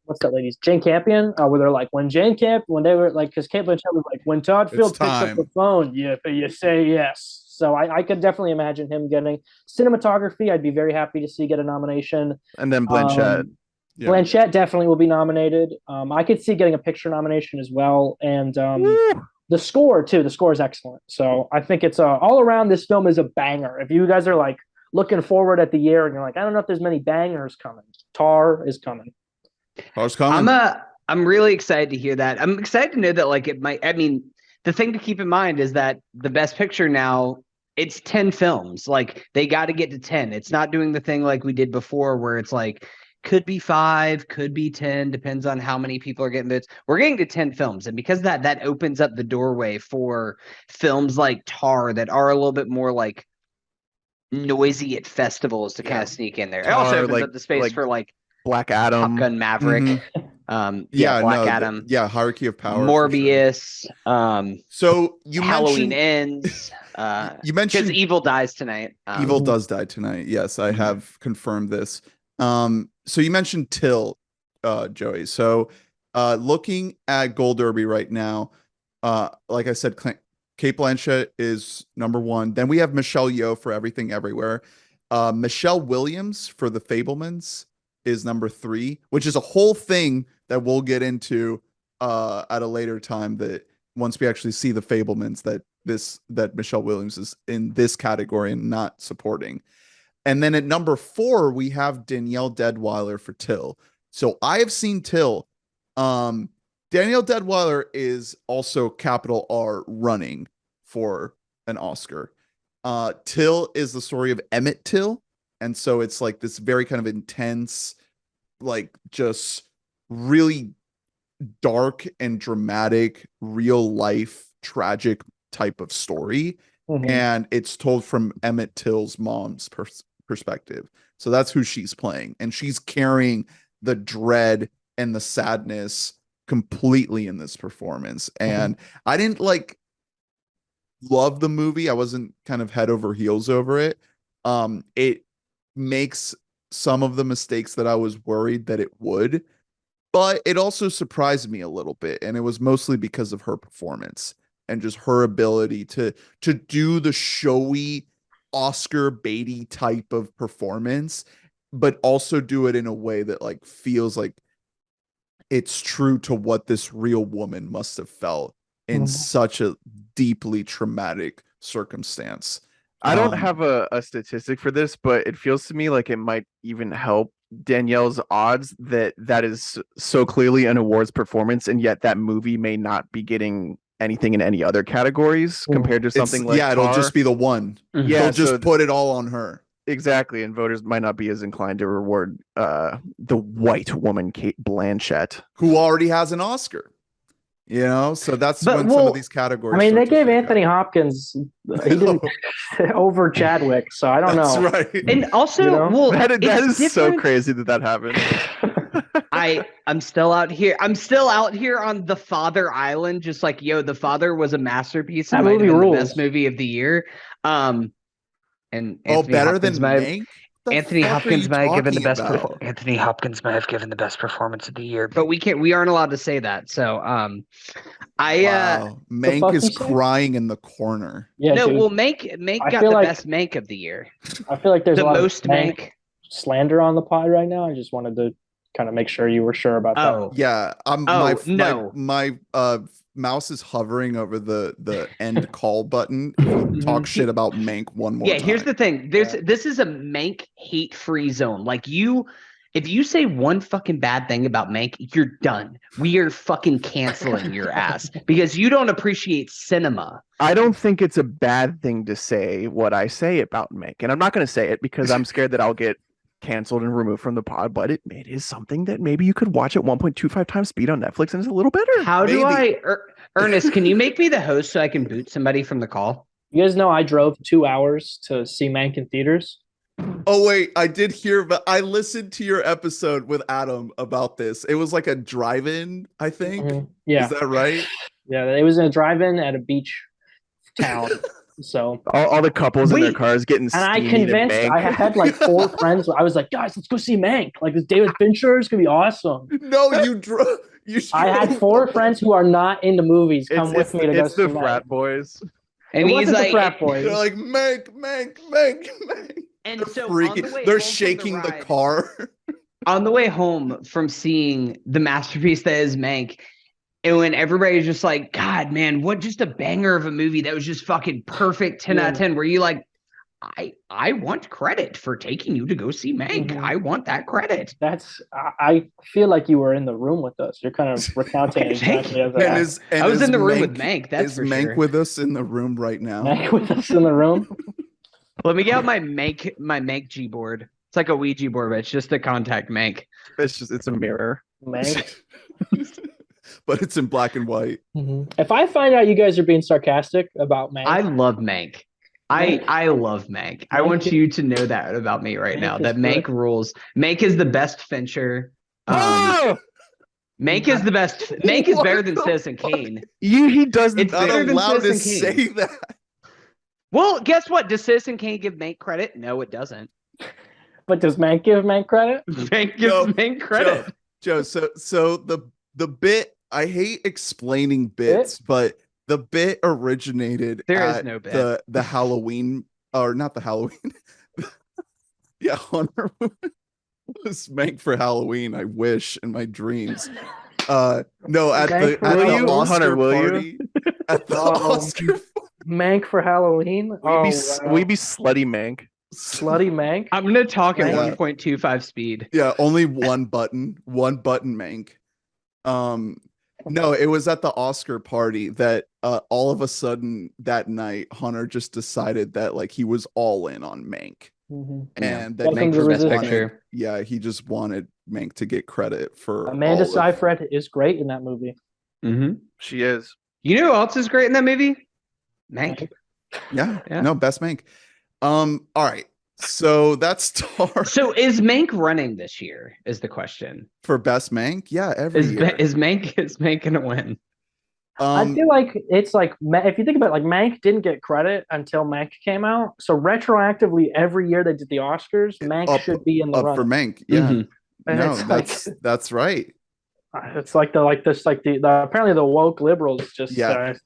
what's that lady's Jane Campion, where they're like when they were like because Kate Blanchett was like when Todd Field picks up time. the phone, you say yes. So I could definitely imagine him getting cinematography. I'd be very happy to see get a nomination. And then Blanchett. Yeah. Blanchett definitely will be nominated. I could see getting a picture nomination as well, and the score too. The score is excellent. So I think it's all around. This film is a banger. If you guys are like looking forward at the year and you're like, I don't know if there's many bangers coming. Tar is coming. Tar's coming. I'm really excited to hear that. I'm excited to know that like it might. I mean, the thing to keep in mind is that the Best Picture now. It's 10 films. Like they got to get to 10. It's not doing the thing like we did before where it's like could be 5, could be 10, depends on how many people are getting this. We're getting to 10 films. And because that opens up the doorway for films like Tar that are a little bit more like noisy at festivals to kind of sneak in there. It also opens up the space for like Black Adam, Top Gun Maverick. Black Adam. Hierarchy of Power. Morbius. So you Halloween mentioned Ends. you mentioned because Evil dies tonight. Evil does die tonight. Yes, I have confirmed this. So you mentioned Till, Joey. So looking at Gold Derby right now, like I said, Kate Blanchett is number 1. Then we have Michelle Yeoh for Everything Everywhere. Michelle Williams for The Fabelmans is number 3, which is a whole thing that we'll get into at a later time, that once we actually see The Fabelmans, that Michelle Williams is in this category and not supporting. And then at number 4, we have Danielle Deadwyler for Till. So I have seen Till. Danielle Deadwyler is also capital R running for an Oscar. Till is the story of Emmett Till. And so it's like this very kind of intense, like just really dark and dramatic, real life, tragic type of story. Mhm. And it's told from Emmett Till's mom's perspective. So that's who she's playing. And she's carrying the dread and the sadness completely in this performance. And I didn't like love the movie. I wasn't kind of head over heels over it. It makes some of the mistakes that I was worried that it would, but it also surprised me a little bit. And it was mostly because of her performance and just her ability to do the showy Oscar baity type of performance, but also do it in a way that like feels like it's true to what this real woman must have felt in such a deeply traumatic circumstance. I don't have a statistic for this, but it feels to me like it might even help Danielle's odds that is so clearly an awards performance, and yet that movie may not be getting anything in any other categories compared to something like it'll Tar. just be the one. Yeah, they'll just put it all on her. Exactly, and voters might not be as inclined to reward the white woman Kate Blanchett, who already has an Oscar. You know, so that's when some of these categories. I mean, they gave Anthony Hopkins he didn't over Chadwick, so I don't know. Right. And also, You know? well, that is it's so different. crazy that happened. I'm still out here. I'm still out here on The Father Island, just like, yo, The Father was a masterpiece. That It might have movie been rules. the best movie of the year. And Anthony better Hopkins than might have- Mank? Anthony fuck are Hopkins you might have given the talking best. about? Anthony Hopkins might have given the best performance of the year, but we aren't allowed to say that. So, Wow. Mank Mank is you say? crying in the corner. Yeah, no, dude. well, Mank I got feel the like- best Mank of the year. I feel like there's The a lot most of Mank. slander on the pod right now. I just wanted to kind of make sure you were sure about that. Oh, Yeah, no. my mouse is hovering over the end call button. If you talk shit about Mank one more time. Here's the thing. This is a Mank hate-free zone. Like if you say one fucking bad thing about Mank, you're done. We are fucking canceling your ass because you don't appreciate cinema. I don't think it's a bad thing to say what I say about Mank, and I'm not going to say it because I'm scared that I'll get canceled and removed from the pod, but it is something that maybe you could watch at 1.25 times speed on Netflix and it's a little better. How do I Ernest, can you make me the host so I can boot somebody from the call? You guys know I drove 2 hours to see Mank in theaters. Oh wait, I did hear, but I listened to your episode with Adam about this. It was like a drive-in, I think. Yeah. Is that right? Yeah, it was in a drive-in at a beach town. So all the couples in their Wait, cars getting and I steamy to convinced Mank. I had like 4 friends. I was like, guys, let's go see Mank. Like this David Fincher is gonna be awesome. No, you drove. I had 4 friends who are not into movies come with me to go it's see the Mank. frat boys. And It he's wasn't the like, frat boys. They're like Mank. and They're so freaking. on the way They're home from shaking the ride- car. on the way home from seeing the masterpiece that is Mank, and when everybody's just like, God, man, what just a banger of a movie that was just fucking perfect 10 out of 10, where you like, I want credit for taking you to go see Mank. Mhm. I want that credit. I feel like you were in the room with us. You're kind of recounting it exactly as I was in the room with Mank, that's is for Mank sure. with us in the room right now? Mank with us in the room. Let me get out my Mank G board. It's like a Ouija board, but it's just to contact Mank. It's a mirror. Mank. But it's in black and white. If I find out you guys are being sarcastic about Mank, I love Mank. I love Mank. I want you to know that about me right Mank now. is That Mank good. rules. Mank is the best Fincher. Oh! Mank is the best. Mank is What better than the Citizen Kane. He doesn't. It's Not better than allowed to Citizen Kane. say that. Well, guess what? Does Citizen Kane give Mank credit? No, it doesn't. but does Mank give Mank credit? Mank gives No, Mank credit. Joe, so the bit, I hate explaining bits, but the bit originated There is at no bit. the Halloween, or not the Halloween. Yeah, Hunter was Mank for Halloween. I wish in my dreams. No, at Mank the for at the Halloween? Oscar Hunter, will you? party. At the Oh. Oscar. Mank for Halloween? We be slutty Mank. Bloody Mank. I'm gonna talk at Yeah. 1.25 speed. Yeah, only one button, Mank. No, it was at the Oscar party that all of a sudden that night Hunter just decided that like he was all in on Mank. Yeah. And that Welcome he to just Resistance. wanted, Picture. yeah, he just wanted Mank to get credit for Amanda all of- Seyfried is great in that movie. She is. You know who else is great in that movie? Mank. Yeah, Yeah. no, best Mank. All right. So that's Tar So is Mank running this year? Is the question. for best Mank. Yeah, every Is year. Mank gonna win? I feel like it's like if you think about it, like Mank didn't get credit until Mank came out. So retroactively, every year they did the Oscars, Mank should be in the up for run. Mank. Yeah, Mhm. And no, it's that's right. It's like the apparently the woke liberals just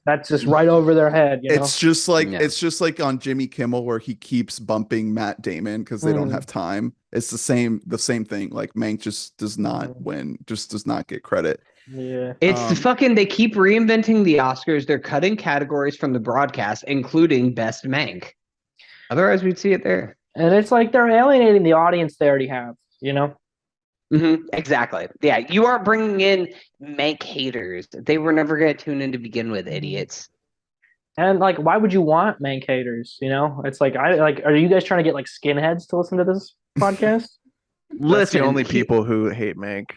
that's just right over their head. You know? It's just like Yeah. it's just like on Jimmy Kimmel where he keeps bumping Matt Damon because they don't have time. It's the same thing. Like Mank just does not win, just does not get credit. Yeah, It's fucking. They keep reinventing the Oscars. They're cutting categories from the broadcast, including best Mank. Otherwise, we'd see it there. and it's like they're alienating the audience they already have. You know. Exactly. Yeah, you aren't bringing in Mank haters. They were never going to tune in to begin with, idiots. And like, why would you want Mank haters? You know, it's like are you guys trying to get like skinheads to listen to this podcast? That's Listen, the only people who hate Mank.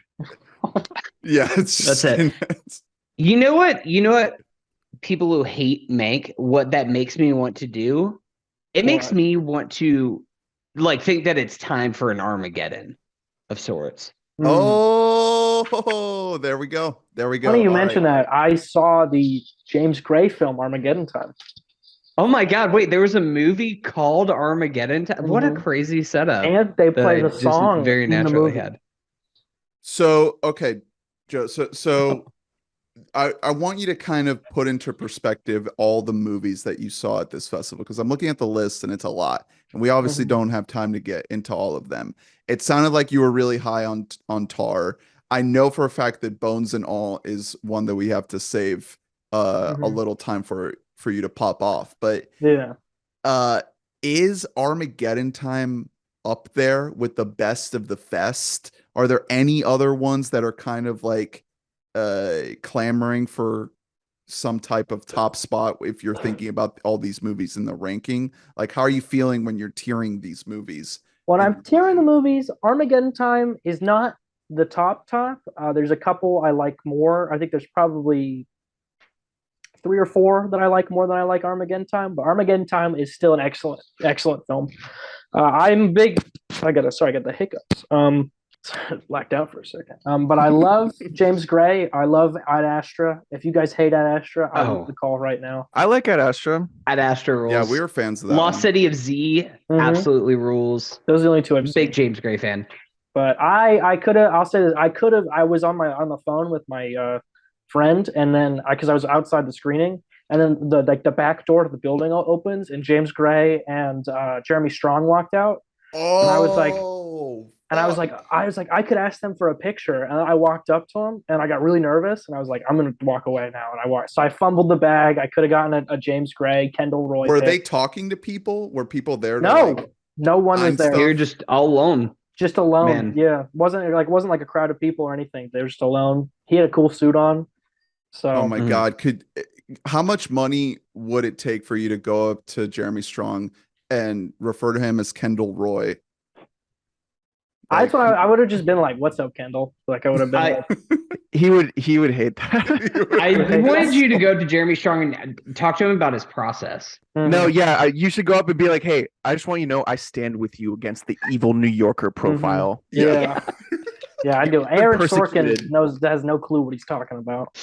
Yeah, it's That's it. You know what? People who hate Mank, what that makes me want to do? It makes me want to like think that it's time for an Armageddon of sorts. Oh, there we go. Funny you mentioned that. I saw the James Gray film Armageddon Time. Oh my God! Wait, there was a movie called Armageddon Time. What a crazy setup! And they play the just song very in the naturally movie. had. So okay, Joe. So I want you to kind of put into perspective all the movies that you saw at this festival because I'm looking at the list and it's a lot, and we obviously don't have time to get into all of them. It sounded like you were really high on Tar. I know for a fact that Bones and All is one that we have to save a little time for you to pop off. But is Armageddon Time up there with the best of the fest? Are there any other ones that are kind of like clamoring for some type of top spot if you're thinking about all these movies in the ranking? Like, how are you feeling when you're tiering these movies? When I'm tiering the movies, Armageddon Time is not the top. There's a couple I like more. I think there's probably 3 or 4 that I like more than I like Armageddon Time, but Armageddon Time is still an excellent film. I'm big. I got the hiccups. Blacked out for a second. But I love James Gray. I love Ad Astra. If you guys hate Ad Astra, I leave the call right now. I like Ad Astra. Ad Astra rules. Yeah, we were fans of that. Lost City of Z absolutely rules. Those are the only 2 I've seen. Big James Gray fan. But I could have. I'll say this. I was on the phone with my friend, and then because I was outside the screening, and then the back door to the building opens, and James Gray and Jeremy Strong walked out. Oh, and I was like, I could ask them for a picture, and I walked up to him, and I got really nervous, and I was like, I'm gonna walk away now, and I walked. So I fumbled the bag. I could have gotten a James Gray, Kendall Roy. Were they talking to people? Were people there? No, no one was there. You're just all alone. Just alone. Man. Yeah, wasn't like a crowd of people or anything. They were just alone. He had a cool suit on. So. Oh my God! How much money would it take for you to go up to Jeremy Strong and refer to him as Kendall Roy? That's what I would have just been like, "What's up, Kendall?" Like I would have been. He would hate that. I wanted you to go to Jeremy Strong and talk to him about his process. No, yeah, you should go up and be like, "Hey, I just want you to know I stand with you against the evil New Yorker profile." Yeah, yeah, I do. Aaron Sorkin has no clue what he's talking about.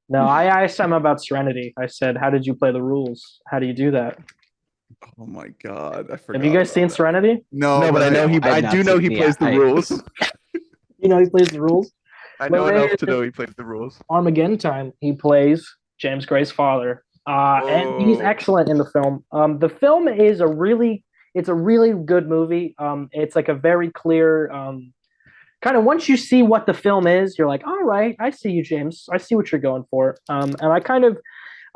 No, I asked him about Serenity. I said, "How did you play the rules? How do you do that?" Oh my God! I forgot. Have you guys seen Serenity? No, but I know he. I do know he plays the rules. You know he plays the rules. I know enough to know he plays the rules. Armageddon Time. He plays James Gray's father, and he's excellent in the film. The film is a really good movie. It's like a very clear kind of once you see what the film is, you're like, all right, I see you, James. I see what you're going for. And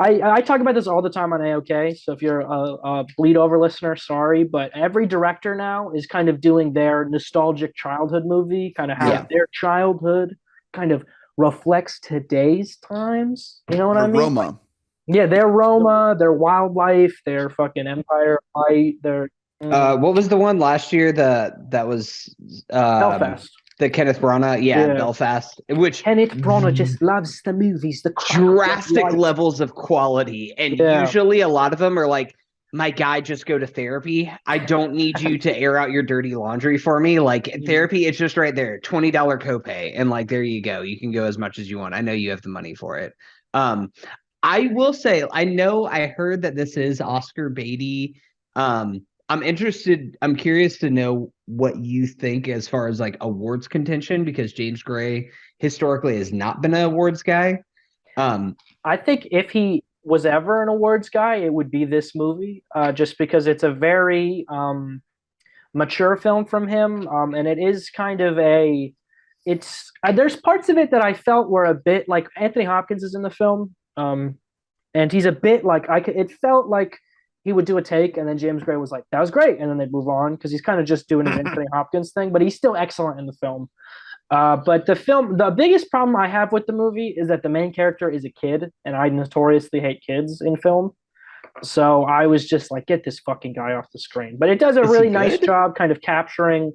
I talk about this all the time on AOK. So if you're a bleed over listener, sorry, but every director now is kind of doing their nostalgic childhood movie, kind of how Yeah. their childhood kind of reflects today's times. You know what I mean? Roma. Yeah, their Roma, their wildlife, their fucking Empire Fight, their What was the one last year that was Belfast. the Kenneth Branagh, Yeah. Belfast, which Kenneth Branagh just loves the movies, the drastic light. levels of quality, and Yeah. usually a lot of them are like, my guy, just go to therapy. I don't need you to air out your dirty laundry for me. Like therapy, it's just right there, $20 copay, and like there you go. You can go as much as you want. I know you have the money for it. I will say, I heard that this is Oscar baity. I'm curious to know what you think as far as like awards contention, because James Gray historically has not been an awards guy. I think if he was ever an awards guy, it would be this movie, just because it's a very mature film from him, and it is kind of there's parts of it that I felt were a bit like Anthony Hopkins is in the film, and he's a bit like it felt like he would do a take and then James Gray was like, that was great, and then they'd move on because he's kind of just doing his Anthony Hopkins thing, but he's still excellent in the film. But the biggest problem I have with the movie is that the main character is a kid, and I notoriously hate kids in film. So I was just like, get this fucking guy off the screen. But it does a really nice job kind of capturing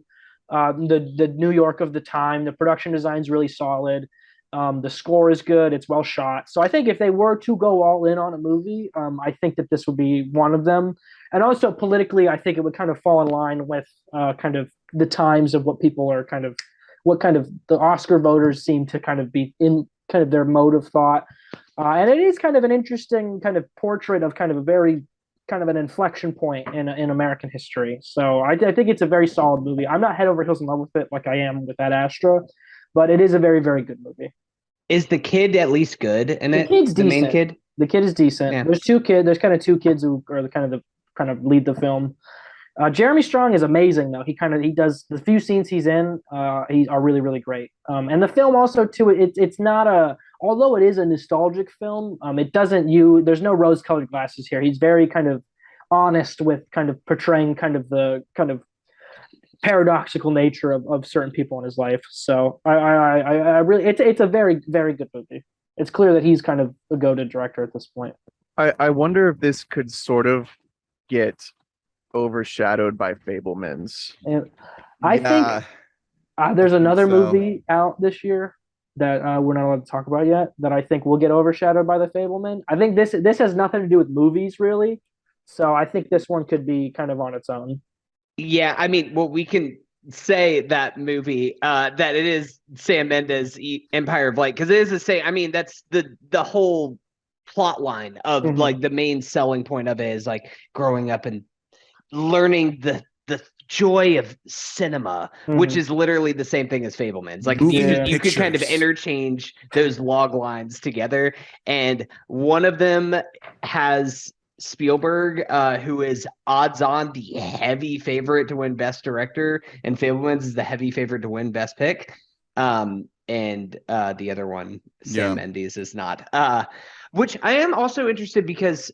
the New York of the time. The production design is really solid. The score is good. It's well shot. So I think if they were to go all in on a movie, I think that this would be one of them. And also politically, I think it would kind of fall in line with kind of the times of what people are what kind of the Oscar voters seem to kind of be in kind of their mode of thought. And it is kind of an interesting kind of portrait of kind of a very kind of an inflection point in American history. So I think it's a very solid movie. I'm not head over heels in love with it like I am with Ad Astra, but it is a very, very good movie. Is the kid at least good? And the kid's the decent. Main kid? The kid is decent. Yeah. There's kind of two kids who are the kind of lead the film. Jeremy Strong is amazing though. He does the few scenes he's in. He are really, really great. And the film also too. It's not although it is a nostalgic film. There's no rose-colored glasses here. He's very kind of honest with kind of portraying kind of the kind of paradoxical nature of certain people in his life. So I really it's a very, very good movie. It's clear that he's kind of a go-to director at this point. I wonder if this could sort of get overshadowed by Fabelmans. And I think there's another movie out this year that we're not allowed to talk about yet that I think will get overshadowed by the Fabelman. I think this has nothing to do with movies really, so I think this one could be kind of on its own. Yeah, I mean, well, we can say that movie that it is Sam Mendes' Empire of Light, because it is the same. I mean, that's the whole plot line of like the main selling point of it is like growing up and learning the joy of cinema, which is literally the same thing as Fabelmans. Like you could kind of interchange those log lines together, and one of them has Spielberg, who is odds on the heavy favorite to win Best Director, and Fabelmans is the heavy favorite to win Best Pick. And the other one, Sam Mendes, is not. Which I am also interested because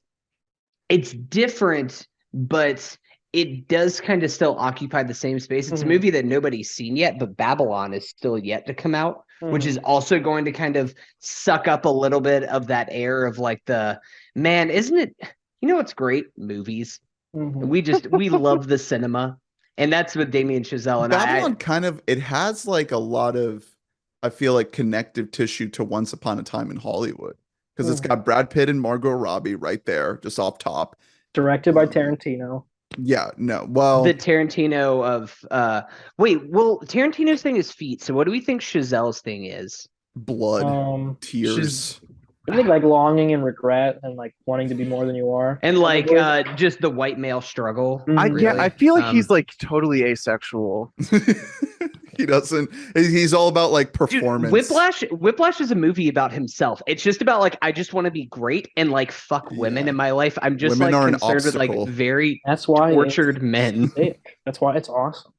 it's different, but it does kind of still occupy the same space. It's a movie that nobody's seen yet, but Babylon is still yet to come out, which is also going to kind of suck up a little bit of that air of like isn't it? You know what's great? Movies. We love the cinema. And that's with Damien Chazelle. And Babylon it has like a lot of, I feel like, connective tissue to Once Upon a Time in Hollywood. Because it's got Brad Pitt and Margot Robbie right there, just off top. Directed by Tarantino. Yeah, no. Well, the Tarantino of Tarantino's thing is feet. So what do we think Chazelle's thing is? Blood, tears. I think like longing and regret and like wanting to be more than you are. And like just the white male struggle. I feel like he's like totally asexual. He doesn't. He's all about like performance. Dude, Whiplash is a movie about himself. It's just about like, I just want to be great and like fuck women in my life. I'm just women like concerned with like very tortured men. That's why it's awesome.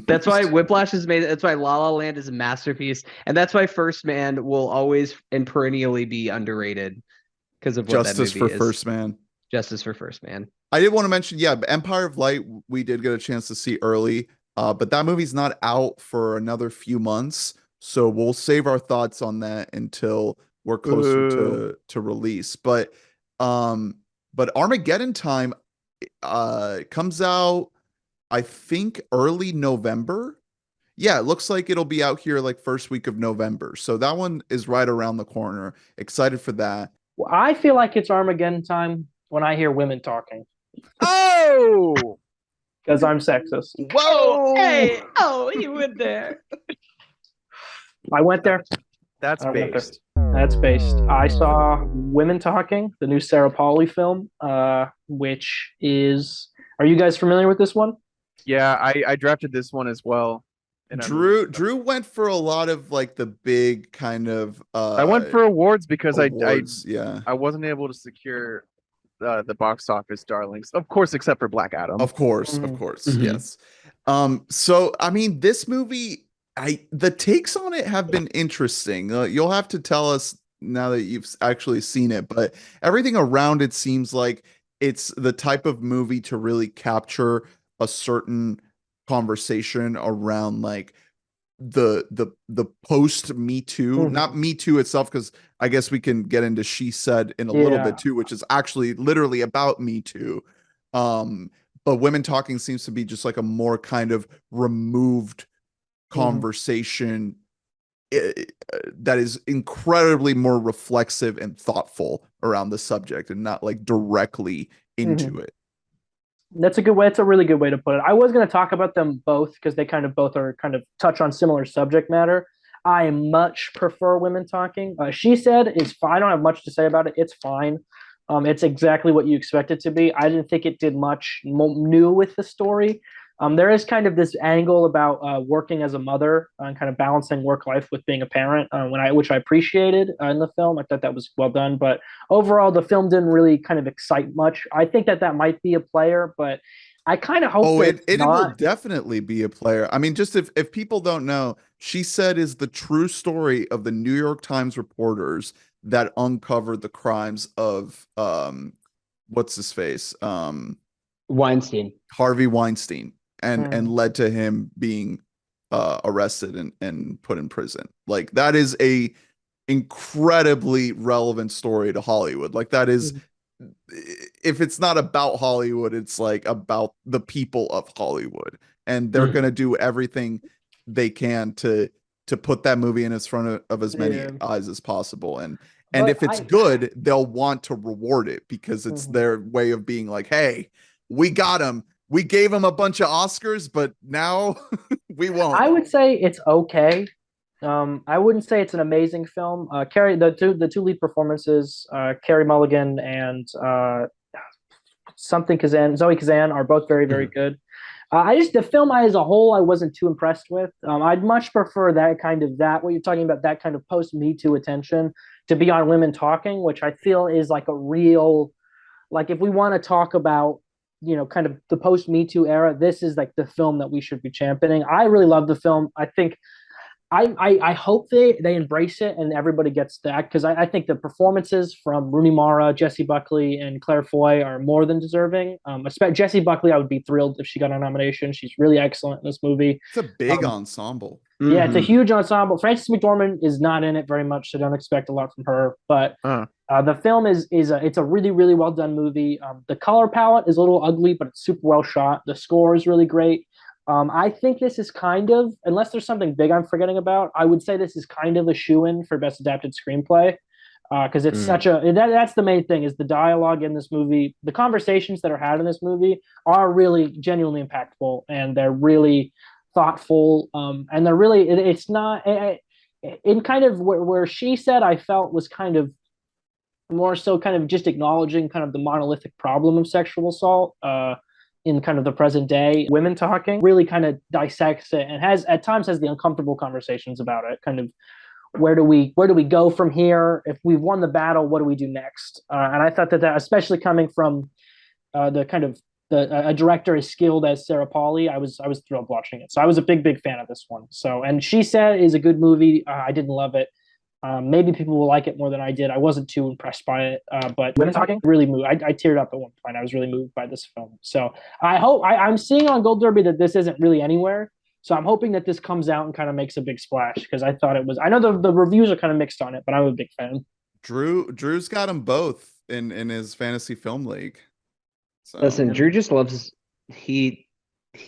That's why Whiplash is made. That's why La La Land is a masterpiece, and that's why First Man will always and perennially be underrated. because of what that Justice movie for is. First Man. Justice for First Man. I did want to mention, Empire of Light, we did get a chance to see early, but that movie's not out for another few months. So we'll save our thoughts on that until we're closer to release. But Armageddon Time comes out, I think, early November. Yeah, it looks like it'll be out here like first week of November. So that one is right around the corner. Excited for that. Well, I feel like it's Armageddon time when I hear women talking Oh, because I'm sexist. Whoa! Hey, you went there. I went there. that's I went there. based. That's based. I saw Women Talking, the new Sarah Polley film, which is. Are you guys familiar with this one? Yeah, I drafted this one as well. And Drew went for a lot of like the big kind of I went for awards because awards, I wasn't able to secure the box office darlings, of course, except for Black Adam. Of course, Mhm. yes. So I mean, this movie, the takes on it have been interesting. You'll have to tell us now that you've actually seen it, but everything around it seems like it's the type of movie to really capture a certain conversation around like the post Me Too, not Me Too itself, because I guess we can get into She Said in a little bit too, which is actually literally about Me Too. But Women Talking seems to be just like a more kind of removed conversation that is incredibly more reflexive and thoughtful around the subject and not like directly into it. That's a good way. It's a really good way to put it. I was going to talk about them both because they kind of both are kind of touch on similar subject matter. I much prefer Women Talking. She Said is fine. I don't have much to say about it. It's fine. It's exactly what you expect it to be. I didn't think it did much new with the story. There is kind of this angle about working as a mother and kind of balancing work life with being a parent, which I appreciated in the film. I thought that was well done, but overall, the film didn't really kind of excite much. I think that might be a player, but I kind of hope it will definitely be a player. I mean, just if people don't know, She Said is the true story of the New York Times reporters that uncovered the crimes of what's his face? Weinstein. Harvey Weinstein, and led to him being arrested and put in prison. Like that is a incredibly relevant story to Hollywood. Like that is if it's not about Hollywood, it's like about the people of Hollywood, and they're gonna do everything they can to put that movie in front of as many eyes as possible. And if it's good, they'll want to reward it because it's their way of being like, hey, we got him. We gave him a bunch of Oscars, but now we won't. I would say it's okay. I wouldn't say it's an amazing film. The two lead performances, Carey Mulligan and Zoe Kazan are both very, very good. The film as a whole, I wasn't too impressed with. I'd much prefer what you're talking about, that kind of post Me Too attention to be on Women Talking, which I feel is like a real, like if we want to talk about, kind of the post Me Too era, this is like the film that we should be championing. I really love the film. I think I hope they embrace it and everybody gets that, because I think the performances from Rooney Mara, Jessie Buckley, and Claire Foy are more than deserving. Especially Jessie Buckley, I would be thrilled if she got a nomination. She's really excellent in this movie. It's a big ensemble. Yeah, it's a huge ensemble. Frances McDormand is not in it very much, so don't expect a lot from her. But the film is a really, really well done movie. The color palette is a little ugly, but it's super well shot. The score is really great. I think this is kind of, unless there's something big I'm forgetting about, I would say this is kind of a shoo-in for Best Adapted Screenplay, because it's that's the main thing, is the dialogue in this movie. The conversations that are had in this movie are really genuinely impactful, and they're really thoughtful, and they're really, it's not, in kind of where She Said, I felt was kind of more so kind of just acknowledging kind of the monolithic problem of sexual assault, in kind of the present day. Women Talking really kind of dissects it and at times has the uncomfortable conversations about it. Kind of where do we go from here? If we've won the battle, what do we do next? And I thought that especially coming from a director as skilled as Sarah Polley, I was thrilled watching it. So I was a big fan of this one. So, and She Said is a good movie. I didn't love it. Maybe people will like it more than I did. I wasn't too impressed by it, but Women Talking really moved. I teared up at one point. I was really moved by this film. So I hope I'm seeing on Gold Derby that this isn't really anywhere. So I'm hoping that this comes out and kind of makes a big splash because I thought it was. I know the reviews are kind of mixed on it, but I'm a big fan. Drew's got them both in his fantasy film league. So Listen, Drew just he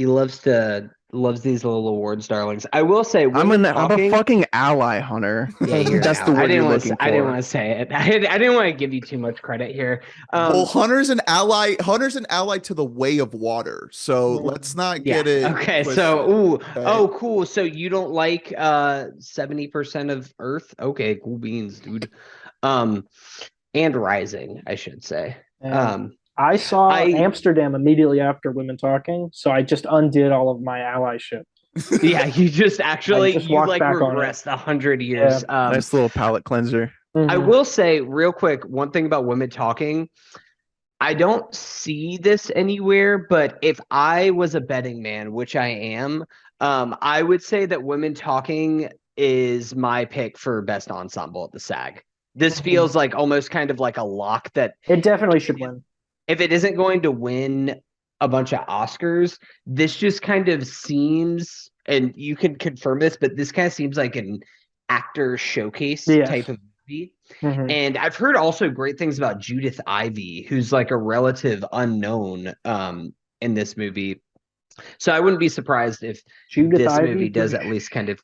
loves these little awards, darlings. I will say, I'm a fucking ally, Hunter. Yeah, you're That's an the ally. word you're looking for. I didn't want to say it. I didn't want to give you too much credit here. well, Hunter's an ally. Hunter's an ally to the way of water. So let's not get it. Okay. twisted, So, okay? oh, cool. So you don't like 70% of Earth? Okay, cool beans, dude. And Rising, I should say. I saw Amsterdam immediately after Women Talking, so I just undid all of my allyship. Yeah, you just actually regressed 100 years. Yeah. Nice little palate cleanser. I will say real quick, one thing about Women Talking. I don't see this anywhere, but if I was a betting man, which I am, I would say that Women Talking is my pick for best ensemble at the SAG. This feels like almost kind of like a lock that it definitely should win. If it isn't going to win a bunch of Oscars, this just kind of seems, and you can confirm this, but this kind of seems like an actor showcase type of movie. And I've heard also great things about Judith Ivey, who's like a relative unknown in this movie. So I wouldn't be surprised if this movie does at least kind of.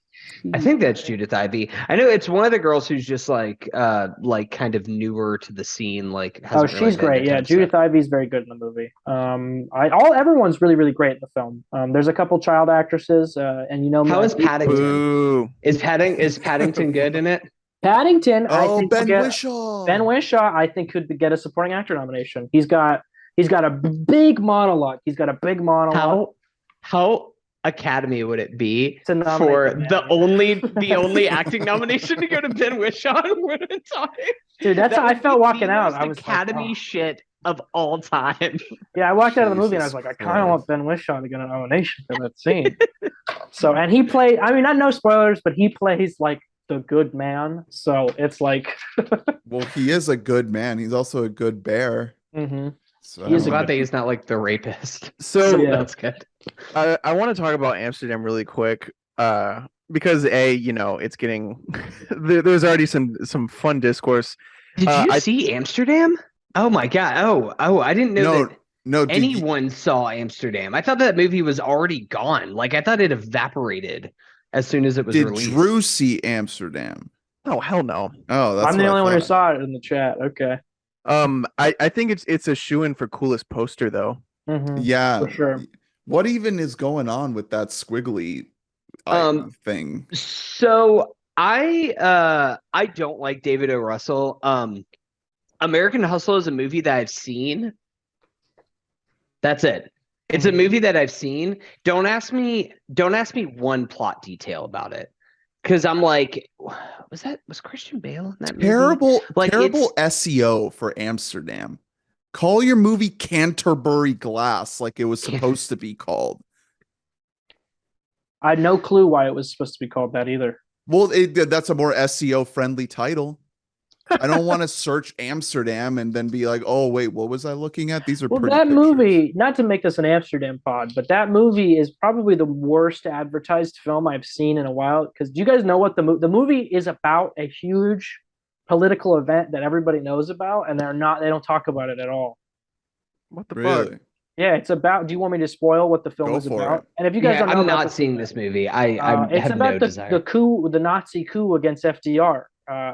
I think that's Judith Ivey. I know it's one of the girls who's just like kind of newer to the scene. Like, she's great. Yeah, Judith Ivey's very good in the movie. Everyone's really, really great in the film. There's a couple child actresses, and how is Paddington? Boo. Is Paddington good in it? Paddington, I think Ben Whishaw. Ben Whishaw, I think could get a supporting actor nomination. He's got a big monologue. How Academy would it be for the only acting nomination to go to Ben Whishaw and Women Talking? Dude, that's how I felt walking out. I was Academy shit of all time. Yeah, I walked out of the movie and I was like, I kind of want Ben Whishaw to get a nomination for that scene. So, and he played. I mean, no spoilers, but he plays like the good man. So it's like, well, he is a good man. He's also a good bear. So I'm glad that he's not like the rapist. So yeah, that's good. I want to talk about Amsterdam really quick, because it's getting there's already some fun discourse. Did you see Amsterdam? Oh my god! Oh! I didn't know that anyone saw Amsterdam. I thought that movie was already gone. Like I thought it evaporated as soon as it was released. Did Drew see Amsterdam? Oh hell no! Oh, that's I'm the only one who saw it in the chat. Okay. I think it's a shoo-in for coolest poster though. Yeah, for sure. What even is going on with that squiggly thing? So I don't like David O. Russell. American Hustle is a movie that I've seen. That's it. It's a movie that I've seen. Don't ask me one plot detail about it. Because I'm like, was Christian Bale in that movie? Terrible SEO for Amsterdam. Call your movie Canterbury Glass like it was supposed to be called. I had no clue why it was supposed to be called that either. Well, that's a more SEO friendly title. I don't want to search Amsterdam and then be like, oh, wait, what was I looking at? These are pretty that pictures. Movie, not to make this an Amsterdam pod, but that movie is probably the worst advertised film I've seen in a while. Because do you guys know what the movie is about? A huge political event that everybody knows about, and they don't talk about it at all. What the fuck? Yeah, it's about. Do you want me to spoil what the film is about? It. And if you guys don't know, I'm not seeing this movie. It's about the coup, the Nazi coup against FDR,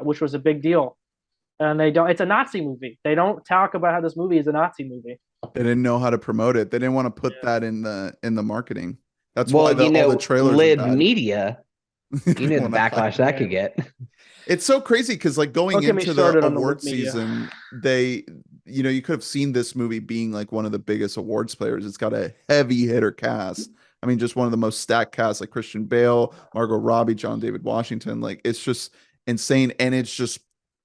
which was a big deal. And they don't. It's a Nazi movie. They don't talk about how this movie is a Nazi movie. They didn't know how to promote it. They didn't want to put that in the marketing. That's why all the trailers. Lib media. You know the backlash that could get. It's so crazy because like going into the award season, you could have seen this movie being like one of the biggest awards players. It's got a heavy hitter cast. I mean, just one of the most stacked casts, like Christian Bale, Margot Robbie, John David Washington. Like it's just insane, and it's just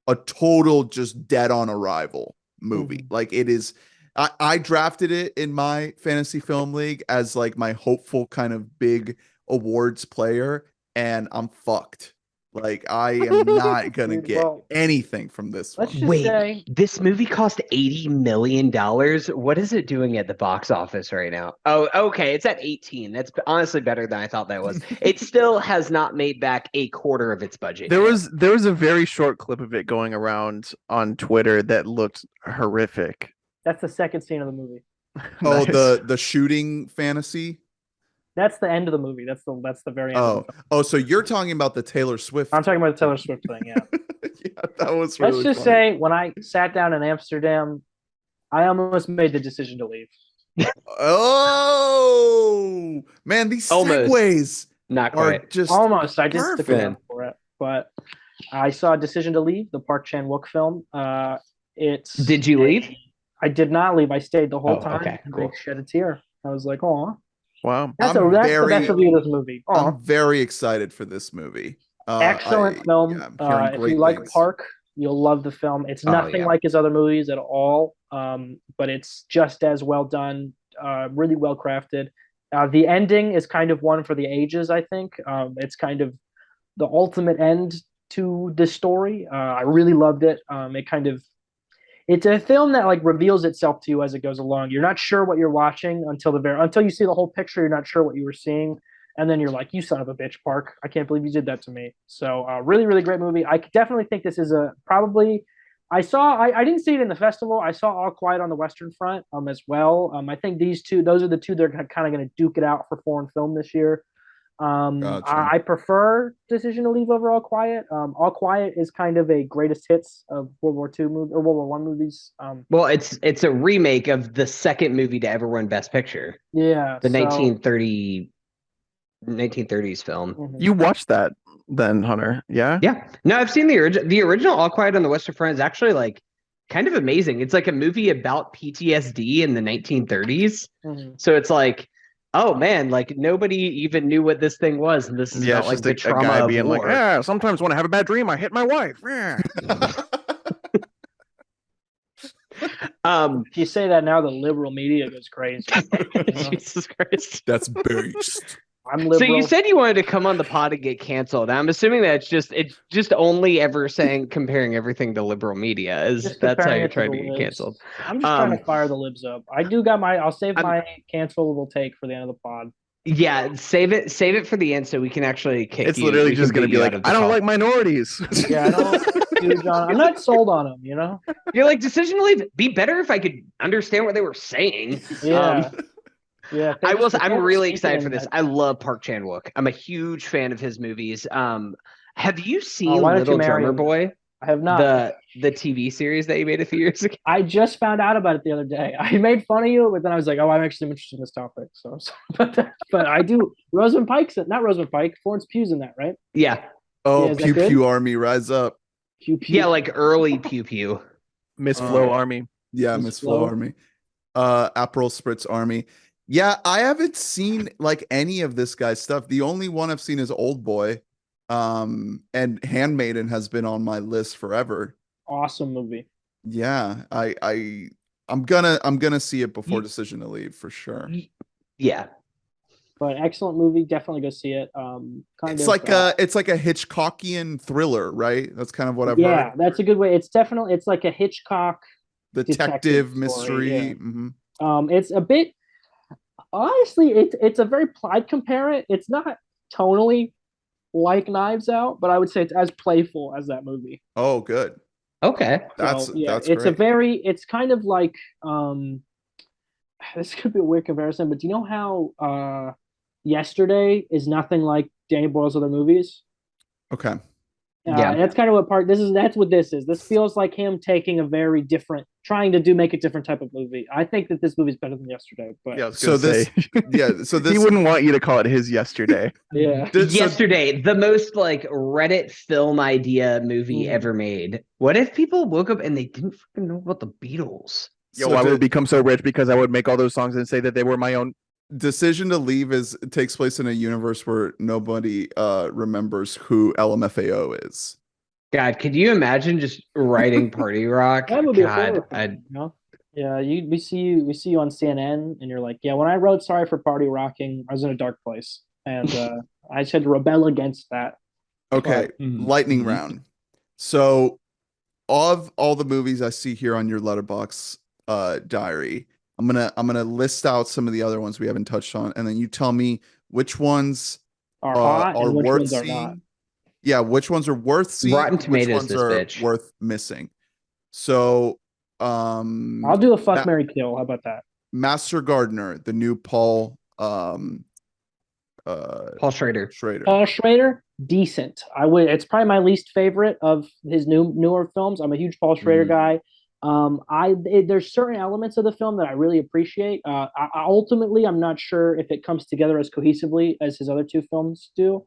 a total just dead on arrival movie. Like it is. I drafted it in my fantasy film league as like my hopeful kind of big awards player, and I'm fucked. Like, I am not gonna Dude, get well, anything from this one. let's just Wait, say this movie cost $80 million. What is it doing at the box office right now? Oh, okay. It's at 18. That's honestly better than I thought that was. It still has not made back a quarter of its budget. There yet. was a very short clip of it going around on Twitter that looked horrific. that's the second scene of the movie. Oh, Nice. the shooting fantasy. That's the end of the movie. That's the very end. Of the Oh, film. oh, so you're talking about the Taylor Swift? I'm talking about the Taylor Swift thing. Yeah. Yeah, that was really. Let's just funny. say when I sat down in Amsterdam, I almost made the decision to leave. Oh man, these Almost. segues Not are quite. just Almost, I did stick perfect. around for it, but I saw Decision to Leave, the Park Chan-wook film. It's. Did you leave? I did not leave. I stayed the whole Oh, time. okay, And cool. I shed a tear. I was like, "Oh, Wow. that's I'm the best very- review of this movie." Oh, I'm very excited for this movie. excellent film. I'm hearing If great you like things. Park, you'll love the film. It's Oh, nothing yeah. like his other movies at all, but it's just as well done. Really well crafted. The ending is kind of one for the ages. I think it's kind of the ultimate end to this story. I really loved it. It's a film that like reveals itself to you as it goes along. You're not sure what you're watching until you see the whole picture. You're not sure what you were seeing, and then you're like, "You son of a bitch, Park! I can't believe you did that to me." So, really, really great movie. I definitely think this is probably. I didn't see it in the festival. I saw All Quiet on the Western Front as well. I think those are the two that are kind of going to duke it out for foreign film this year. Gotcha. I prefer Decision to Leave over All Quiet. All Quiet is kind of a greatest hits of World War II movie or World War One movies. Well, it's a remake of the second movie to ever win Best Picture, Yeah, the so, 1930s film. mhm. You watched that then, Hunter? Yeah. Yeah. No, I've seen the original. The original All Quiet on the Western Front is actually like kind of amazing. It's like a movie about PTSD in the 1930s. Mhm. So it's like, oh man, like nobody even knew what this thing was, and this is Yeah, about it's like just the a trauma guy of being war. like, "Yeah, sometimes when I have a bad dream, I hit my wife." Yeah. If you say that now, the liberal media goes crazy. You know? Jesus Christ. That's based. I'm So liberal. you said you wanted to come on the pod and get canceled. I'm assuming that it's just only ever saying comparing everything to liberal media. Just That's how comparing you're it to trying the to get libs. canceled. I'm just trying to Um, fire the libs up. I'll save my cancelable take for the end of the pod. Yeah, save it for the end so we can actually kick It's you. literally we just can going to beat be you like, out of the "I don't call. like minorities." Yeah, I don't, dude, John. I'm not sold on them. You know. You're like, Decision to Leave. Be better if I could understand what they were saying. Yeah. Yeah. I will. I'm really speaking excited in for this. that- I love Park Chan Wook. I'm a huge fan of his movies. Have you seen why don't you Little marry Drummer him? Boy, I have not. the TV series that you made a few years ago? I just found out about it the other day. I made fun of you, but then I was like, "Oh, I'm actually interested in this topic." So but I do. Rosamund Pike's not Rosamund Pike. Florence Pugh's in that, right? Yeah, Yeah, Oh, is that Pew good? Pew Army, rise up. Pew Pew. yeah, like early Pew Pew. Miss Flo Uh, Army. Yeah, Miss Miss Flo Flo. Army. April Spritz Army. Yeah, I haven't seen like any of this guy's stuff. The only one I've seen is Old Boy. And Handmaiden has been on my list forever. Awesome movie. Yeah, I'm gonna see it before Decision to Leave for sure. Yeah, But excellent movie. Definitely go see it. It's like a Hitchcockian thriller, right? That's kind of what I've yeah, heard. that's a good way. It's like a Hitchcock Detective story, mystery. yeah. Mhm. It's a bit honestly, it's a very I'd compare it. It's not tonally like Knives Out, but I would say it's as playful as that movie. Oh, good. okay. That's So, yeah, that's it's great. it's kind of like this could be a weird comparison, but do you know how Yesterday is nothing like Danny Boyle's other movies? Okay. Yeah. That's kind of what that's what this is. This feels like him taking a very different, trying to make a different type of movie. I think that this movie is better than Yesterday, but Yeah, I was So gonna this, say. yeah. So He this, wouldn't want you to call it his Yesterday. yeah. so- Yesterday, the most like Reddit film idea movie Mhm. ever made. What if people woke up and they didn't fucking know about the Beatles? Yo, so I di- would become so rich because I would make all those songs and say that they were my own. Decision to Leave takes place in a universe where nobody remembers who LMFAO is. God, could you imagine just writing Party Rock? That would be God, horrifying, you know? Yeah, we see you on CNN, and you're like, yeah. When I wrote "Sorry for Party Rocking," I was in a dark place, and I just had to rebel against that. Okay, lightning round. So, of all the movies I see here on your letterbox diary, I'm gonna list out some of the other ones we haven't touched on, and then you tell me which ones are hot are and which worth ones are seeing. not. Yeah, which ones are worth seeing, Rotten and which Tomatoes ones this are bitch. worth missing. So, I'll do a fuck, Marry, kill. How about that? Master Gardener, the new Paul Paul Schrader. Paul Schrader, decent. It's probably my least favorite of his newer films. I'm a huge Paul Schrader guy. There's certain elements of the film that I really appreciate. Ultimately, I'm not sure if it comes together as cohesively as his other two films do,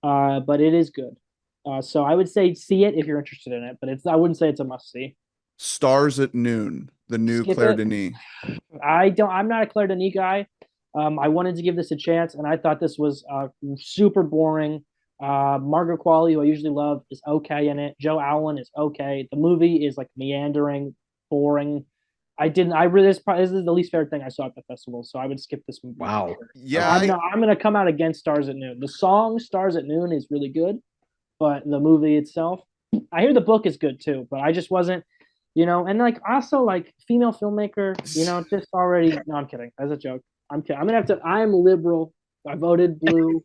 but it is good. So I would say see it if you're interested in it, but I wouldn't say it's a must see. Stars at Noon, the new Skip Claire it. Denis. I'm not a Claire Denis guy. I wanted to give this a chance, and I thought this was super boring. Margaret Qualley, who I usually love, is okay in it. Joe Alwyn is okay. The movie is like meandering, boring. This is the least favorite thing I saw at the festival, so I would skip this movie. Wow. Yeah, I'm gonna come out against Stars at Noon. The song Stars at Noon is really good, but the movie itself, I hear the book is good too, but I just wasn't, and like also like female filmmaker, just already. No, I'm kidding. That's a joke. I'm kidding. I'm liberal. I voted blue.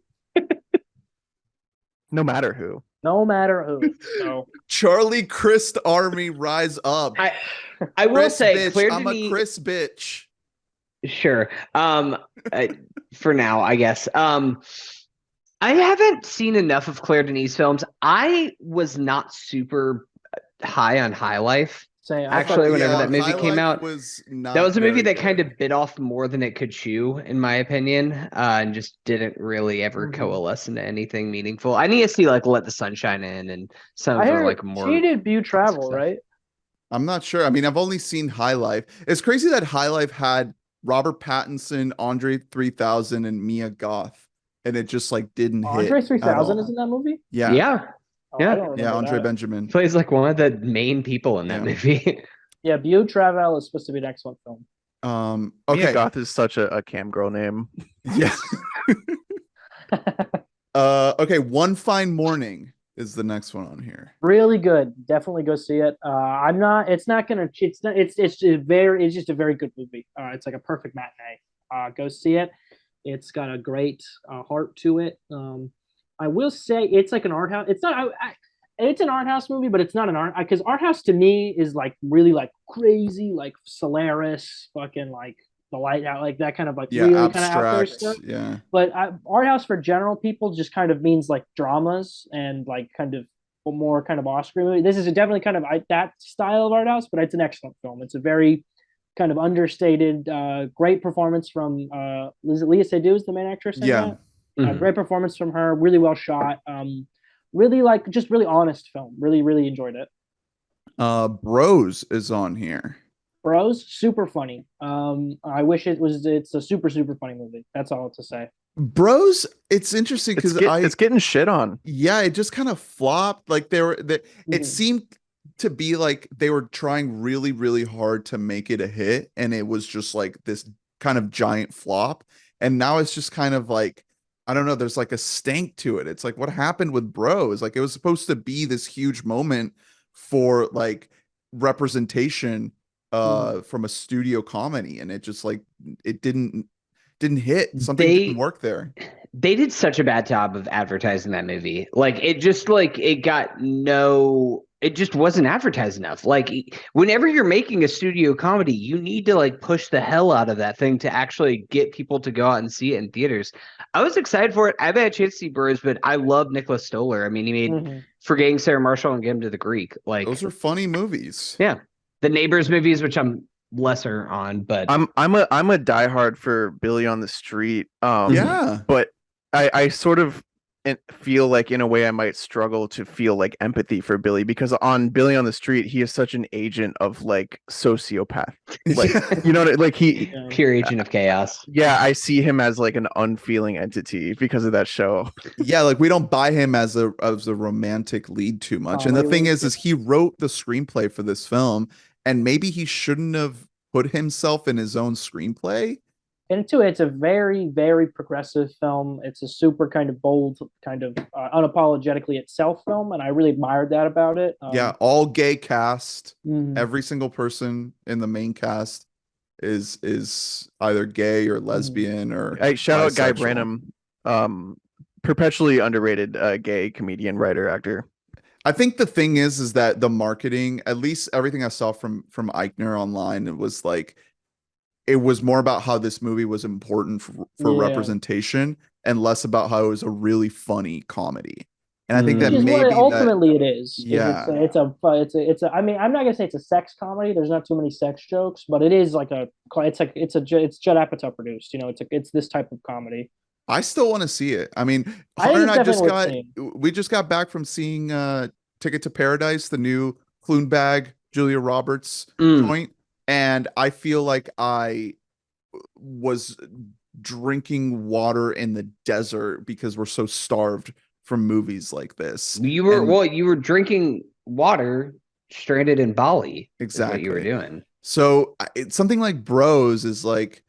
No matter who. No matter who. So Charlie Christ Army, rise up. I will say, bitch. Claire I'm Denis, a Chris bitch. Sure. For now, I guess. I haven't seen enough of Claire Denis films. I was not super high on High Life. Actually, whenever that movie came out, that was a movie that kind of bit off more than it could chew, in my opinion, and just didn't really ever coalesce into anything meaningful. I need to see like Let the Sunshine In and some of her like more. She did View Travel, right? I'm not sure. I mean, I've only seen High Life. It's crazy that High Life had Robert Pattinson, Andre 3000, and Mia Goth, and it just like didn't hit. Andre 3000 is in that movie? Yeah. Yeah. Andre Benjamin plays like one of the main people in that movie. Yeah, View Travel is supposed to be an excellent film. Okay. Mia Goth is such a cam girl name. Yeah. Okay, One Fine Morning is the next one on here. Really good. Definitely go see it. It's just a very good movie. It's like a perfect matinee. Go see it. It's got a great heart to it. I will say it's like an art house. It's not. It's an art house movie, but it's not an art, because art house to me is like really like crazy, like Solaris, fucking like The Lighthouse, like that kind of like really abstract, kind of out there stuff. Yeah. But art house for general people just kind of means like dramas and like kind of more kind of Oscar movie. This is definitely kind of that style of art house, but it's an excellent film. It's a very kind of understated, great performance from is it Leah Seydoux, the main actress in that? Great performance from her, really well shot. Really like just really honest film. Really enjoyed it. Bros is on here. Bros, super funny. I wish it's a super funny movie. That's all to say. Bros, it's interesting because it's getting shit on. Yeah, it just kind of flopped. Like it seemed to be like they were trying really hard to make it a hit, and it was just like this kind of giant flop. And now it's just kind of like, I don't know, there's like a stank to it. It's like, what happened with Bros? Like, it was supposed to be this huge moment for like representation from a studio comedy, and it just like it didn't hit. Something didn't work there. They did such a bad job of advertising that movie. Like it just like it just wasn't advertised enough. Like whenever you're making a studio comedy, you need to like push the hell out of that thing to actually get people to go out and see it in theaters. I was excited for it. I've had a chance to see Bros, but I love Nicholas Stoller. I mean, he made Forgetting Sarah Marshall and Get Him to the Greek. Like those are funny movies. Yeah. The Neighbors movies, which I'm lesser on, but I'm a diehard for Billy on the Street. Yeah. But I sort of feel like in a way I might struggle to feel like empathy for Billy, because on Billy on the Street he is such an agent of like sociopath, like you know, like he pure agent of chaos. Yeah, I see him as like an unfeeling entity because of that show. Yeah, like we don't buy him as a romantic lead too much. And the thing is he wrote the screenplay for this film, and maybe he shouldn't have put himself in his own screenplay. and two, it's a very, very progressive film. It's a super kind of bold, kind of unapologetically itself film, and I really admired that about it. Yeah, all gay cast. Mhm. Every single person in the main cast is either gay or lesbian or Hey, shout out Guy bisexual. Branum, perpetually underrated gay comedian, writer, actor. I think the thing is that the marketing, at least everything I saw from Eichner online, it was like it was more about how this movie was important for Yeah. representation and less about how it was a really funny comedy. And I think that Which is what maybe ultimately it is. Yeah. It's a. I mean, I'm not gonna say it's a sex comedy. There's not too many sex jokes, but it is like a. It's Judd Apatow produced. You know, it's this type of comedy. I still want to see it. I mean, I Hunter think and it's I just definitely worth got we just got back from seeing Ticket to Paradise, the new Clunebag Julia Roberts joint, and I feel like I was drinking water in the desert because we're so starved from movies like this. You were drinking water stranded in Bali. Exactly. Is what you were doing. So it's something like Bros is like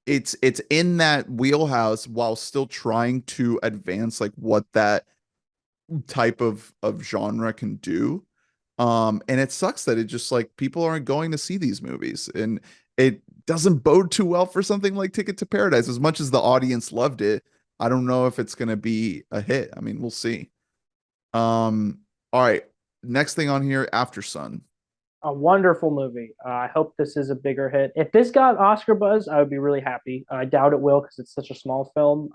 it's in that wheelhouse while still trying to advance like what that type of genre can do. And it sucks that it just like people aren't going to see these movies, and it doesn't bode too well for something like Ticket to Paradise. As much as the audience loved it, I don't know if it's gonna be a hit. I mean, we'll see. All right, next thing on here, Aftersun. A wonderful movie. I hope this is a bigger hit. If this got Oscar buzz, I would be really happy. I doubt it will because it's such a small film.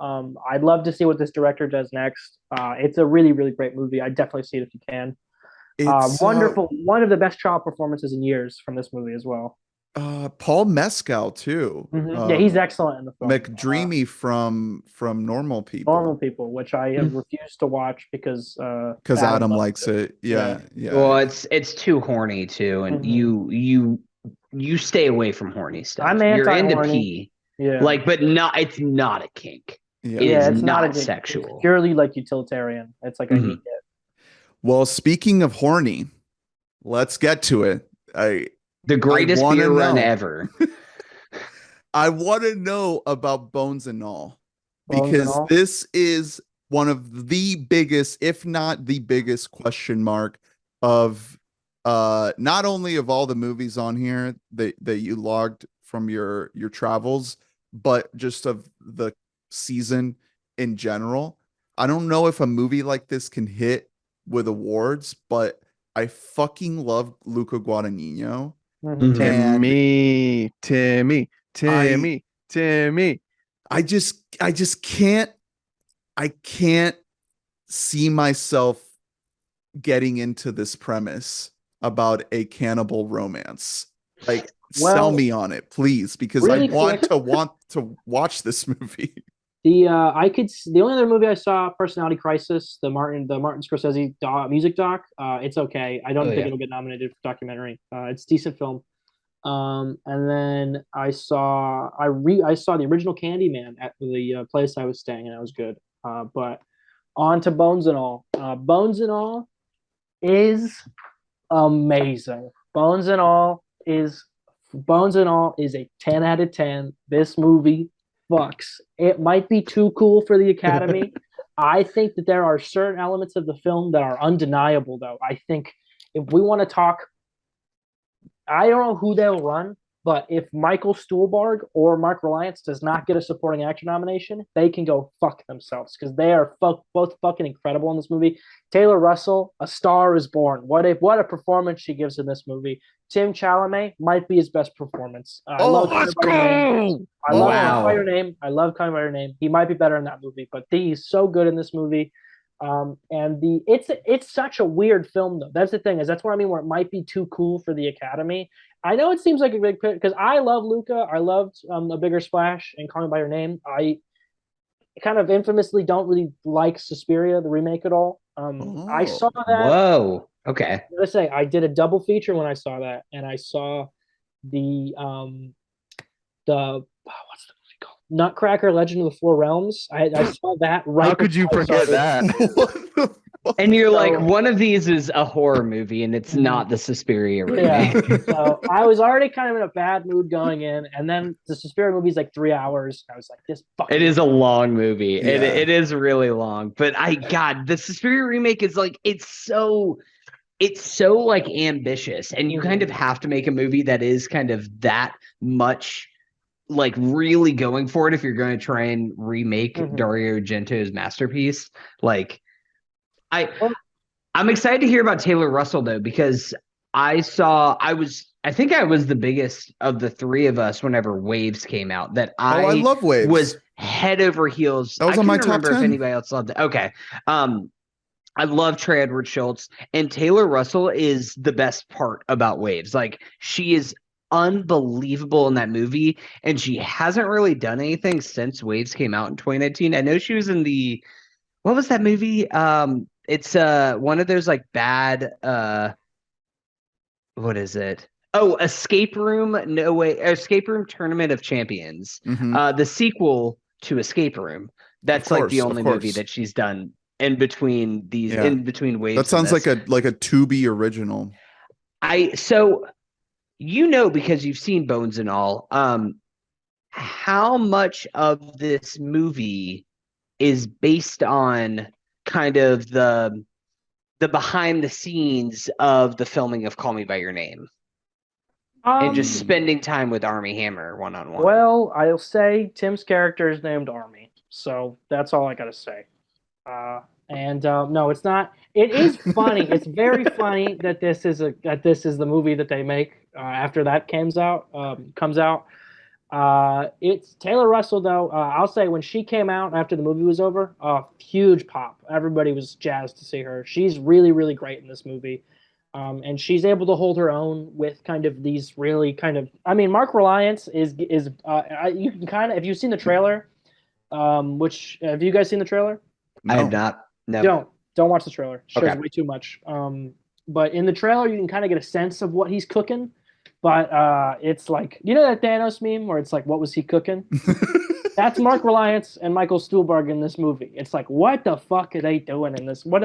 I'd love to see what this director does next. It's a really, really great movie. I definitely see it if you can. It's wonderful. One of the best child performances in years from this movie as well. Paul Mescal too. Yeah, he's excellent in the film. McDreamy from Normal People. Normal People, which I have refused to watch because Adam likes it. Yeah. Well, it's too horny too, and you stay away from horny stuff. I'm You're into anti-horny. pee. Yeah. Like, but it's not a kink. Yeah. It is it's not a sexual. It's purely like utilitarian. It's like I hate it. Well, speaking of horny, let's get to it. The greatest beer run ever. I want to know about Bones and All, because this is one of the biggest, if not the biggest, question mark of not only of all the movies on here that you logged from your travels, but just of the season in general. I don't know if a movie like this can hit with awards, but I fucking love Luca Guadagnino. Timmy. I just can't see myself getting into this premise about a cannibal romance. Like, sell me on it, please, because really I want to watch this movie. The only other movie I saw, Personality Crisis, the Martin Scorsese music doc. It's okay. I don't think it'll get nominated for documentary. It's a decent film. And then I saw the original Candyman at the place I was staying, and that was good. But on to Bones and All. Bones and All is amazing. Bones and All is a 10 out of 10. This movie fucks. It might be too cool for the Academy. I think that there are certain elements of the film that are undeniable, though. I think if we want to talk, I don't know who they'll run, but if Michael Stuhlbarg or Mark Reliance does not get a supporting actor nomination, they can go fuck themselves, because they are both fucking incredible in this movie. Taylor Russell, A Star Is Born. What a performance she gives in this movie. Tim Chalamet might be his best performance. Let's go! I love Calling by Your Name. I love Calling by Your Name. He might be better in that movie, but he's so good in this movie. It's such a weird film, though. That's the thing, is that's what I mean, where it might be too cool for the Academy. I know it seems like a big pick, because I love Luca. I loved A Bigger Splash and Calling by Your Name. I kind of infamously don't really like Suspiria, the remake, at all. I saw that. Whoa. Okay. Let's say I did a double feature when I saw that, and I saw the what's the movie called? Nutcracker: Legend of the Four Realms. I saw that right. How could you forget that? What the And you're like, So- one of these is a horror movie, and it's not the Suspiria Yeah. remake. So I was already kind of in a bad mood going in, and then the Suspiria movie's like 3 hours. I was like, this fucking. It is a long movie. Yeah. It is really long. But God, the Suspiria remake is like it's so like ambitious, and you kind of have to make a movie that is kind of that much like really going for it if you're going to try and remake Dario Argento's masterpiece. Like I'm excited to hear about Taylor Russell though, because I think I was the biggest of the three of us whenever Waves came out. That I love Waves. Was head over heels. That was on my top remember 10. if anybody else loved it. Okay. I love Trey Edward Schultz, and Taylor Russell is the best part about Waves. Like, she is unbelievable in that movie, and she hasn't really done anything since Waves came out in 2019. I know she was in what was that movie? It's one of those like bad what is it? Oh, Escape Room Tournament of Champions. The sequel to Escape Room. That's like the only movie that she's done in between Waves. That sounds like a Tubi original. So because you've seen Bones and all, how much of this movie is based on kind of the behind the scenes of the filming of Call Me by Your Name? And just spending time with Armie Hammer one-on-one. Well, I'll say Tim's character is named Armie, so that's all I gotta say. No, it's not. It is funny. It's very funny that this is the movie that they make after that comes out. It's Taylor Russell though. I'll say when she came out after the movie was over, huge pop. Everybody was jazzed to see her. She's really, really great in this movie. And she's able to hold her own with kind of these really kind of. I mean, Mark Reliance is you can kind of, if you've seen the trailer, which have you guys seen the trailer? No. I have not. No. Don't watch the trailer. It shows way too much. But in the trailer, you can kind of get a sense of what he's cooking. But it's like, you know that Thanos meme where it's like, what was he cooking? That's Mark Reliance and Michael Stuhlbarg in this movie. It's like, what the fuck are they doing in this? What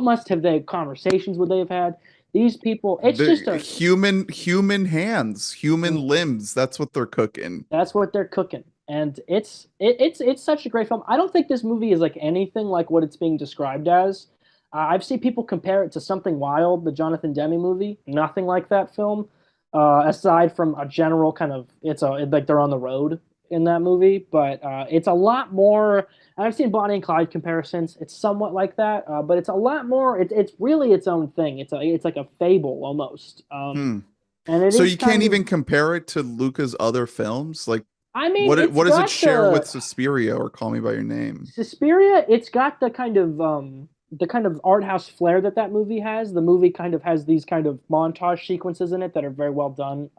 must have they conversations would they have had? These people, it's just a human hands, human limbs. That's what they're cooking. That's what they're cooking. And it's such a great film. I don't think this movie is like anything like what it's being described as. I've seen people compare it to Something Wild, the Jonathan Demme movie. Nothing like that film, aside from a general kind of like they're on the road in that movie. But it's a lot more. I've seen Bonnie and Clyde comparisons. It's somewhat like that, but it's a lot more. It's really its own thing. It's like a fable almost. And so you can't even compare it to Luca's other films, like. I mean, what does it share with Suspiria or Call Me by Your Name? Suspiria, it's got the kind of art house flair that movie has. The movie kind of has these kind of montage sequences in it that are very well done.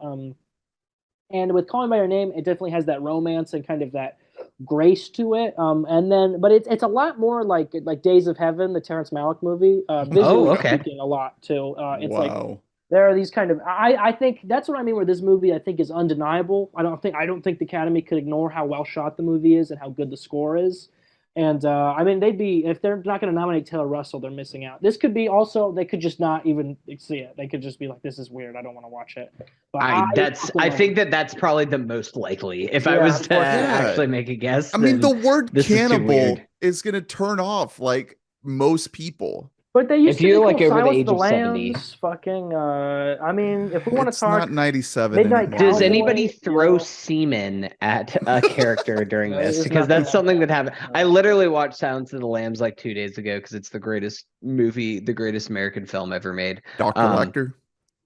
And with Call Me by Your Name, it definitely has that romance and kind of that grace to it. But it's a lot more like Days of Heaven, the Terrence Malick movie. Visually speaking, a lot too. It's like. There are these kind of. I think that's what I mean. Where this movie, I think, is undeniable. I don't think the Academy could ignore how well shot the movie is and how good the score is. And I mean, if they're not going to nominate Taylor Russell, they're missing out. This could be also they could just not even see it. They could just be like, "This is weird. I don't want to watch it." But I think that's probably the most likely. If I was to actually make a guess, I mean, the word cannibal is going to turn off like most people. But they used if you're like over Silence the age of of Lambs, 70. fucking. I mean, if we want to talk, not 97. Midnight anymore. Does anybody throw semen at a character during this? Because that's something that happened. I literally watched Silence of the Lambs like 2 days ago because it's the greatest movie, the greatest American film ever made. Dr. Lecter.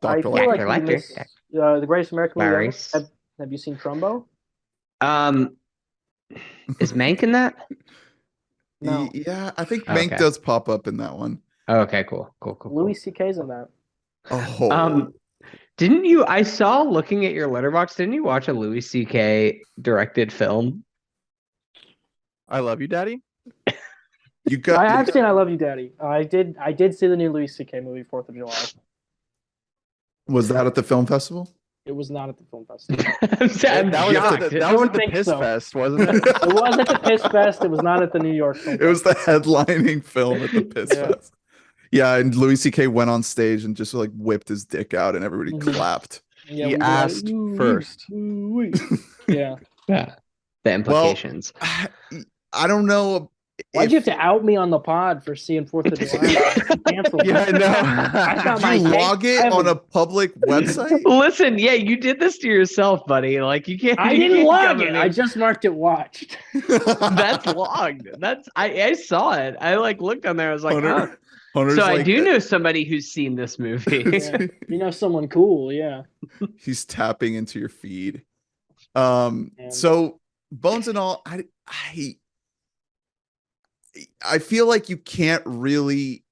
Dr. Lecter. The greatest American movie ever. Have you seen Trumbo? Is Mank in that? No. Yeah, I think Mank does pop up in that one. Oh, okay, cool. Louis C.K.'s in that. Oh. Didn't you? I saw looking at your letterbox. Didn't you watch a Louis C.K. directed film? I Love You, Daddy. I have seen I Love You, Daddy. I did see the new Louis C.K. movie 4th of July. Was that at the film festival? It was not at the film festival. I'm That was shocked. at the, I that was don't at the think Piss so. Fest, wasn't it? It was at the Piss Fest. It was not at the New York Film It was Festival. the headlining film at the Piss Yeah. Fest. Yeah, and Louis C.K. went on stage and just like whipped his dick out, and everybody Mhm. clapped. Yeah, He we were asked "Ooh-wee, first." ooh-wee." Yeah. Yeah. The implications. I don't know. Why'd if- you have to out me on the pod for seeing 4th of July? Canceled. Yeah, I know. I thought Did my you take- log I it on a haven't- public website? Listen, yeah, you did this to yourself, buddy. Like you can't. I you didn't can't log come at it. me. I just marked it watched. That's logged. I saw it. I like looked on there. I was like, oh. Hunter's So I like, do know somebody who's seen this movie. Yeah. You know someone cool, yeah. he's tapping into your feed. And- So bones and all, I feel like you can't really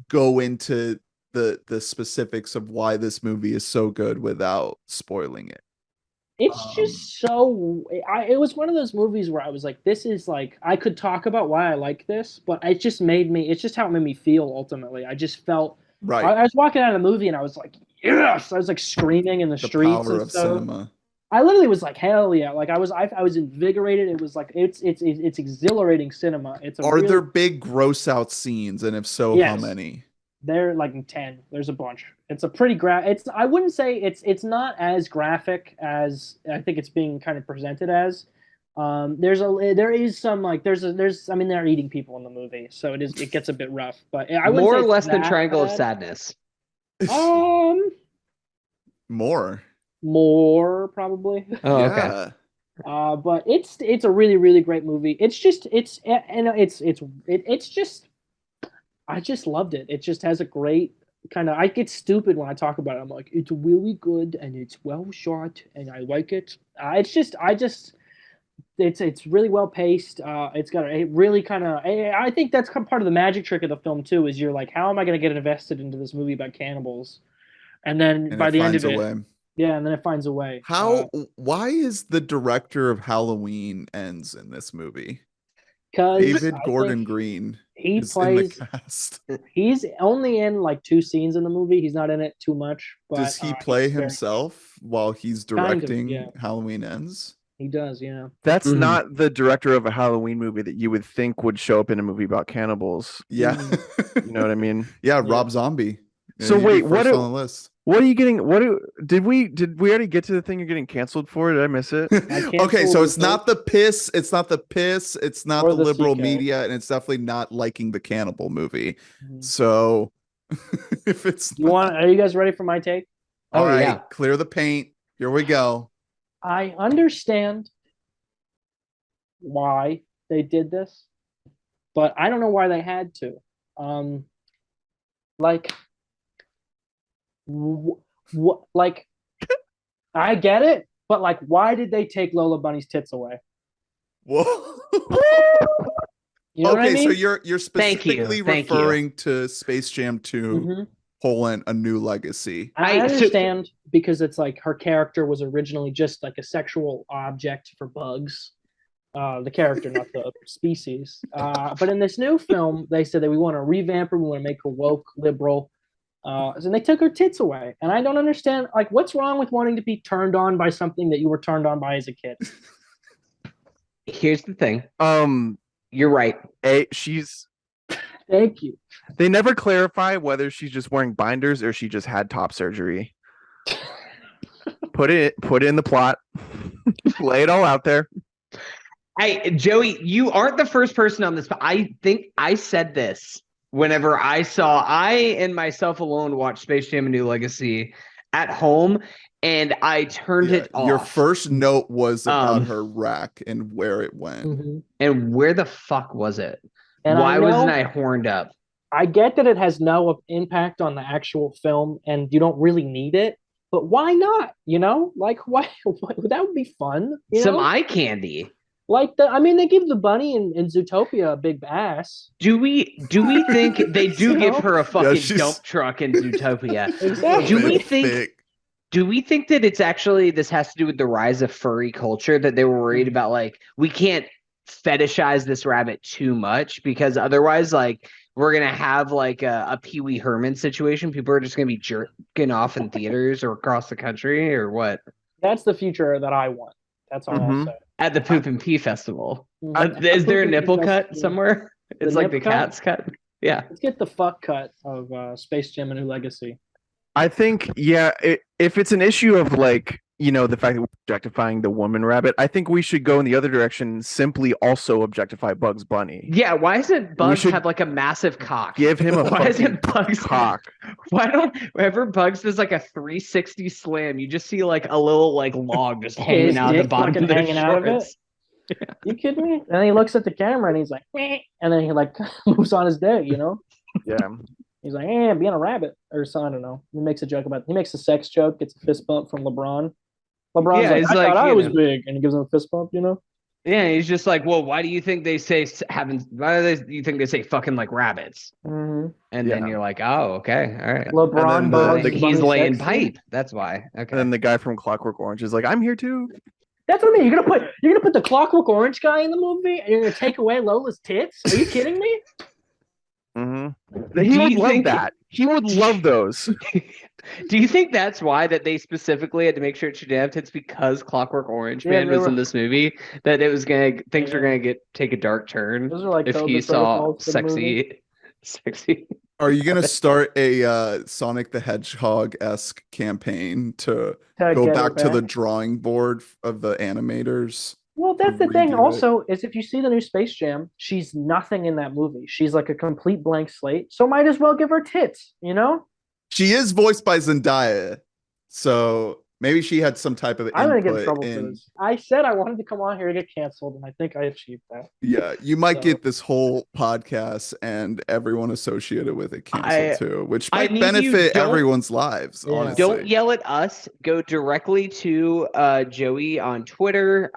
go into the specifics of why this movie is so good without spoiling it. It's just so. It was one of those movies where I was like, "This is like." I could talk about why I like this, but it just made me. It's just how it made me feel. Ultimately, I just felt. Right. I was walking out of the movie and I was like, "Yes!" I was like screaming in the The streets power and of stuff. cinema. I literally was like, "Hell yeah!" Like I was invigorated. It was like it's exhilarating cinema. It's a Are really, there big gross out scenes? And if so, how Yes. many? They're like 10. There's a bunch. It's a pretty it's I wouldn't say it's not as graphic as I think it's being kind of presented as. There is some like there's I mean they're eating people in the movie, so it gets a bit rough. But I wouldn't More say or it's less than that Triangle of bad. Sadness. More. More probably. Oh, okay. Yeah. But it's a really really great movie. It's just it's just I just loved it. It just has a great kind of. I get stupid when I talk about it. I'm like, it's really good and it's well shot and I like it. It's really well paced. It's got a really kind of. I think that's part of the magic trick of the film too. Is you're like, how am I going to get invested into this movie about cannibals? And then And by it the end finds of a it, way. yeah, and then it finds a way. Why is the director of Halloween ends in this movie? Because David Gordon Green he is plays. in the cast. He's only in like 2 scenes in the movie. He's not in it too much. But, Does he play he's very- himself while he's Kind of, directing yeah. Halloween Ends? He does, yeah. That's Mhm. not the director of a Halloween movie that you would think would show up in a movie about cannibals. Yeah. You know what I mean? Yeah, Rob Zombie. Yeah, So you'd be wait, what first do- on the list? What are you getting? Did we already get to the thing you're getting canceled for? Did I miss it? Okay, so it's not the piss, it's not the Or the liberal CK. media, and it's definitely not liking the cannibal movie. Mhm. So if it's Are you guys ready for my take? all right, yeah. clear the paint. Here we go. I understand why they did this, but I don't know why they had to. Like, like, I get it, but like, why did they take Lola Bunny's tits away? Whoa. You know what I Okay, mean? so you're Thank you, specifically thank you. referring to Space Jam 2 Mhm. A New Legacy. I so- understand because it's like her character was originally just like a sexual object for bugs. The character, not the species. But in this new film, they said that we want to revamp her, we want to make her woke, liberal. And they took her tits away. And I don't understand, like, what's wrong with wanting to be turned on by something that you were turned on by as a kid? Here's the thing. Um, You're right. she's. Thank you. They never clarify whether she's just wearing binders or she just had top surgery. Put it in the plot. Lay it all out there. Joey, you aren't the first person on this, but I think I said this whenever I and myself alone watched Space Jam: A New Legacy at home, and I turned it off. Your first note was about Um, her rack and where it went. Mhm. And where the fuck was it? And Why I know, wasn't I horned up? I get that it has no impact on the actual film and you don't really need it, but why not? You know, like why that would be fun. You Some know? eye candy. Like they give the bunny in Zootopia a big ass. Do we think they do You give know? her a fucking she's- dump truck in Zootopia? Exactly. Do we It's think thick. Do we think that it's actually this has to do with the rise of furry culture, that they were worried about, like, we can't fetishize this rabbit too much because otherwise, like, we're gonna have like a Pee Wee Herman situation. People are just gonna be jerking off in theaters or across the country, or what? That's the future that I want. That's all I'll say. At the Poop and Pee Festival. Mhm. Is there a Poop and Pee nipple cut Festival. somewhere? It's like the nip cut? cat's cut. Yeah. Let's get the fuck cut of Space Jam: A New Legacy. I think, yeah, if it's an issue of like, you know, the fact that we're objectifying the woman rabbit, I think we should go in the other direction and simply also objectify Bugs Bunny. Yeah, why doesn't Bugs should have like a massive cock? Give him a Why isn't fucking Bugs cock. Why don't whenever Bugs does like a 360 slam, you just see like a little like log just hanging His out the dick bottom fucking of their hanging out of it? shorts. You kidding me? And then he looks at the camera and he's like, "Meh," and then he like moves on his day, you know? Yeah. He's like, being a rabbit. Or so, I don't know. He makes a sex joke, gets a fist bump from LeBron. LeBron's Yeah, like, it's I like, thought I you was know. big. And he gives him a fist bump, you know? Yeah, he's just like, well, why do you think they say you think they say fucking like rabbits? Mm-hmm. And then Yeah. you're like, oh, okay, all right. LeBron And then Bugs the- He's Bunny laying sexy. pipe. That's why. Okay. And then the guy from Clockwork Orange is like, I'm here too. That's what I mean. You're gonna put the Clockwork Orange guy in the movie, and you're gonna take away Lola's tits? Are you kidding me? Mm-hmm. He Do would you love think- that. He would love those. Do you think that's why that they specifically had to make sure it should have tits because Clockwork Orange Yeah, Man they was were- in this movie? That it was things were gonna take a dark turn Those are like if the he saw protocols for the movie. sexy. Are you gonna start a Sonic the Hedgehog-esque campaign to To go get back it to the drawing board of the animators? Well, that's the thing. redo it. Also, is if you see the new Space Jam, she's nothing in that movie. She's like a complete blank slate. So might as well give her tits, you know? She is voiced by Zendaya, so maybe she had some type of I'm gonna get in input trouble for this. I said I wanted to come on here to get canceled, and I think I achieved that. Yeah, you might So- get this whole podcast and everyone associated with it canceled too, which I might need benefit you- don't- everyone's lives. Yeah. Honestly, Don't yell at us. Go directly to Joey on Twitter.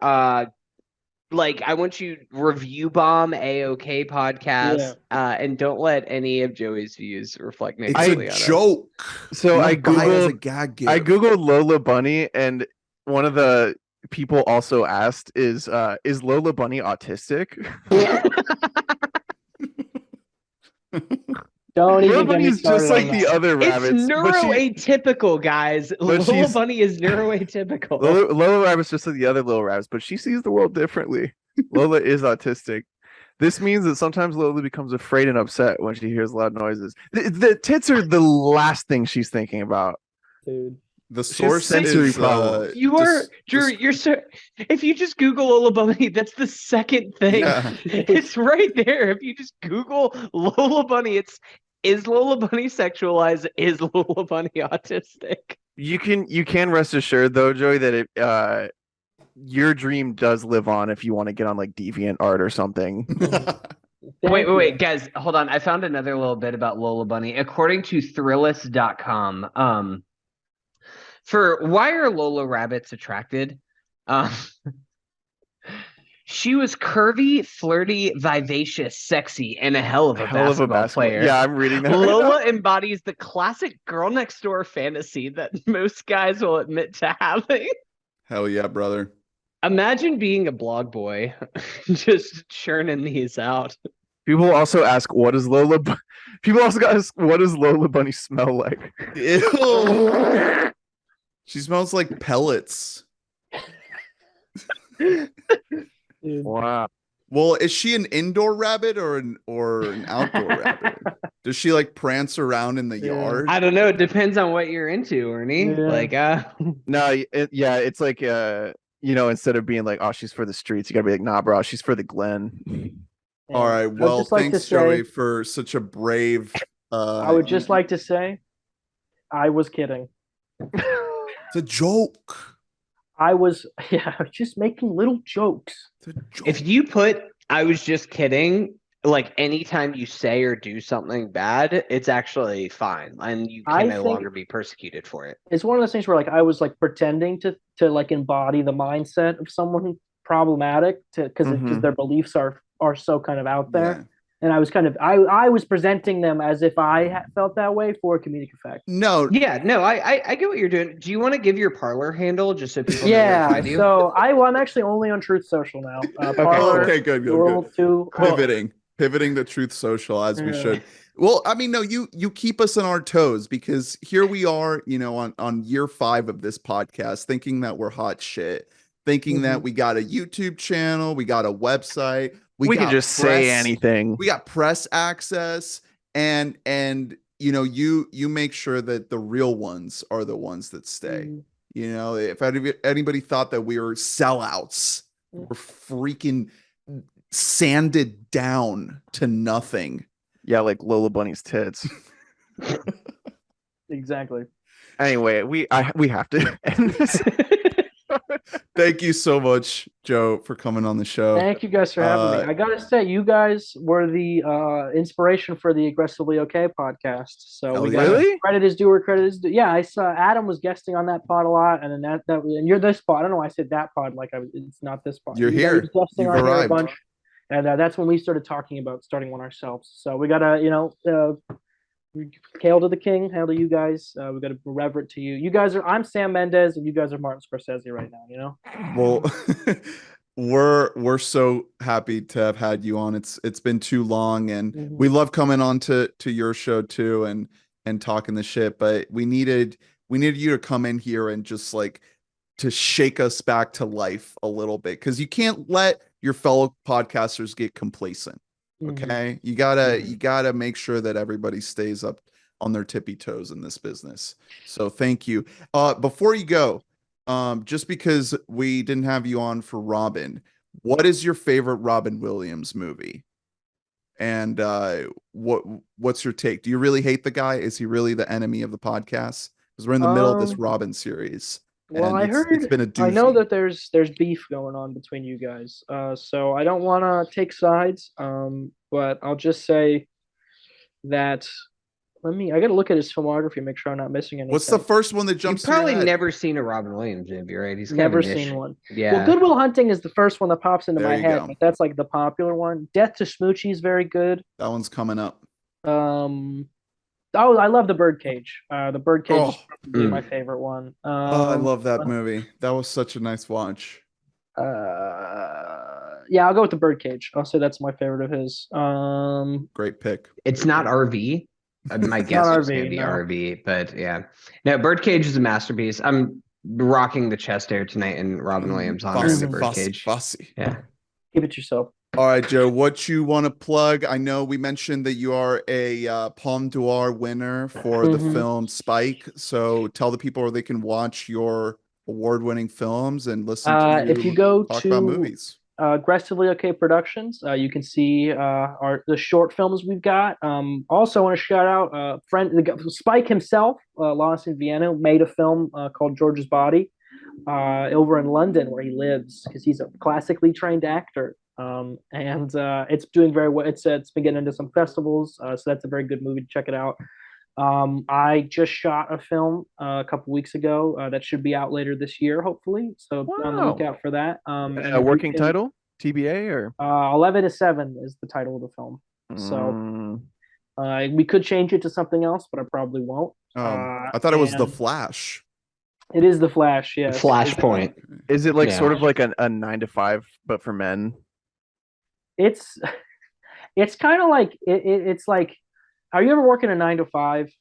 Like I want you review bomb AOK podcast, and don't let any of Joey's views reflect It's negatively a on us. joke. So I Don't buy it as a googled gag gift. I googled Lola Bunny, and one of the people also asked, is Lola Bunny autistic? Don't Lola even get Bunny me is started just like on the that. other It's rabbits. but she- neuroatypical, guys. Lola she's- Bunny is neuroatypical. Lola Rabbit's just like the other little rabbits, but she sees the world differently. Lola is autistic. This means that sometimes Lola becomes afraid and upset when she hears loud noises. The tits are the last thing she's thinking about. Dude. The has source sensory is problems. You are, Drew. You're so. If you just Google Lola Bunny, that's the second thing. Yeah. It's right there. If you just Google Lola Bunny, is Lola Bunny sexualized? Is Lola Bunny autistic? You can rest assured though, Joey, that your dream does live on if you want to get on like DeviantArt or something. Wait, guys, hold on. I found another little bit about Lola Bunny. According to Thrillist.com, for why are Lola rabbits attracted? She was curvy, flirty, vivacious, sexy, and a hell of a basketball player. Yeah, I'm reading that. right now. Lola embodies the classic girl next door fantasy that most guys will admit to having. Hell yeah, brother. Imagine being a blog boy, just churning these out. People also ask, what does Lola? People also ask, what does Lola Bunny smell like? Ew. She smells like pellets. Dude. Wow. Well, is she an indoor rabbit or an outdoor rabbit? Does she like prance around in the Yeah. yard? I don't know. It depends on what you're into, Ernie. Yeah. Like, No, it's like instead of being like, oh, she's for the streets, you gotta be like, nah, bro, she's for the Glen. All right. I would Well, just like to thanks, say- Joey, for such a brave. I would just like to say, I was kidding. It's a joke. I was just making little jokes. It's a joke. if you put, I was just kidding, like anytime you say or do something bad, it's actually fine. And you I can no think- longer be persecuted for it. It's one of those things where like I was like pretending to like embody the mindset of someone problematic because Mhm. their beliefs are so kind of out there. Yeah. And I was kind of I was presenting them as if I felt that way for a comedic effect. No, Yeah, no, I get what you're doing. Do you want to give your parlor handle just so people know where to Yeah. find you? So I'm actually only on Truth Social now. Oh, Parler, okay, good. World 2. Pivoting. Pivoting to Truth Social as we Yeah. should. Well, I mean, no, you keep us on our toes because here we are, on year 5 of this podcast, thinking that we're hot shit, thinking that we got a YouTube channel, we got a website, We can got just say anything. we got press access, and you make sure that the real ones are the ones that stay. If anybody thought that we were sellouts, we're freaking sanded down to nothing. Yeah, like Lola Bunny's tits. Exactly. Anyway, we have to end this. Thank you so much, Joe, for coming on the show. Thank you guys for having me. I gotta say, you guys were the inspiration for the Aggressively Okay podcast. So we got credit is due where credit is due. Yeah, I saw Adam was guesting on that pod a lot, and then and you're this pod. I don't know why I said that pod like it's not this pod. You're here. You've arrived. A bunch, and that's when we started talking about starting one ourselves. So we gotta, hail to the king, hail to you guys. We got to reverent to you. You guys are. I'm Sam Mendes, and you guys are Martin Scorsese right now. Well, we're so happy to have had you on. It's been too long, and we love coming on to your show too, and talking the shit. But we needed you to come in here and just like to shake us back to life a little bit, because you can't let your fellow podcasters get complacent. Okay. You gotta make sure that everybody stays up on their tippy toes in this business. So thank you. Before you go, just because we didn't have you on for Robin, what is your favorite Robin Williams movie? And what's your take? Do you really hate the guy? Is he really the enemy of the podcast? Because we're in the middle of this Robin series. Well, I heard. It's been a doozy. I know that there's beef going on between you guys. So I don't want to take sides. But I'll just say that I got to look at his filmography and make sure I'm not missing anything. What's the first one that jumps? You've probably never seen a Robin Williams movie, right? He's never seen one. Yeah. Well, Good Will Hunting is the first one that pops into There my you head, go. but that's like the popular one. Death to Smoochie is very good. That one's coming up. Oh, I love The Birdcage. The Birdcage is probably my favorite one. I love that movie. That was such a nice watch. Yeah, I'll go with The Birdcage. I'll say that's my favorite of his. Great pick. It's not RV. My guess was going to be RV, but yeah. No, Birdcage is a masterpiece. I'm rocking the chest hair tonight in Robin Williams honor of The Birdcage. Fussy. Yeah. Keep it yourself. All right, Joe, what you want to plug? I know we mentioned that you are a Palme d'Or winner for the film Spike. So tell the people where they can watch your award-winning films and listen to if you go talk to about movies. Aggressively Okay Productions, you can see the short films we've got. Also, I want to shout out Spike himself, Lost in Vienna, made a film called George's Body over in London where he lives because he's a classically trained actor. And it's doing very well. It's been getting into some festivals, so that's a very good movie to check it out. I just shot a film a couple weeks ago that should be out later this year, hopefully. So on the lookout for that. A working title, TBA, or 11 to 7 is the title of the film. So we could change it to something else, but I probably won't. I thought it was The Flash. It is The Flash, yeah. Flashpoint. Is it like sort of like a 9 to 5, but for men? It's kind of like it's like, are you ever working a 9 to 5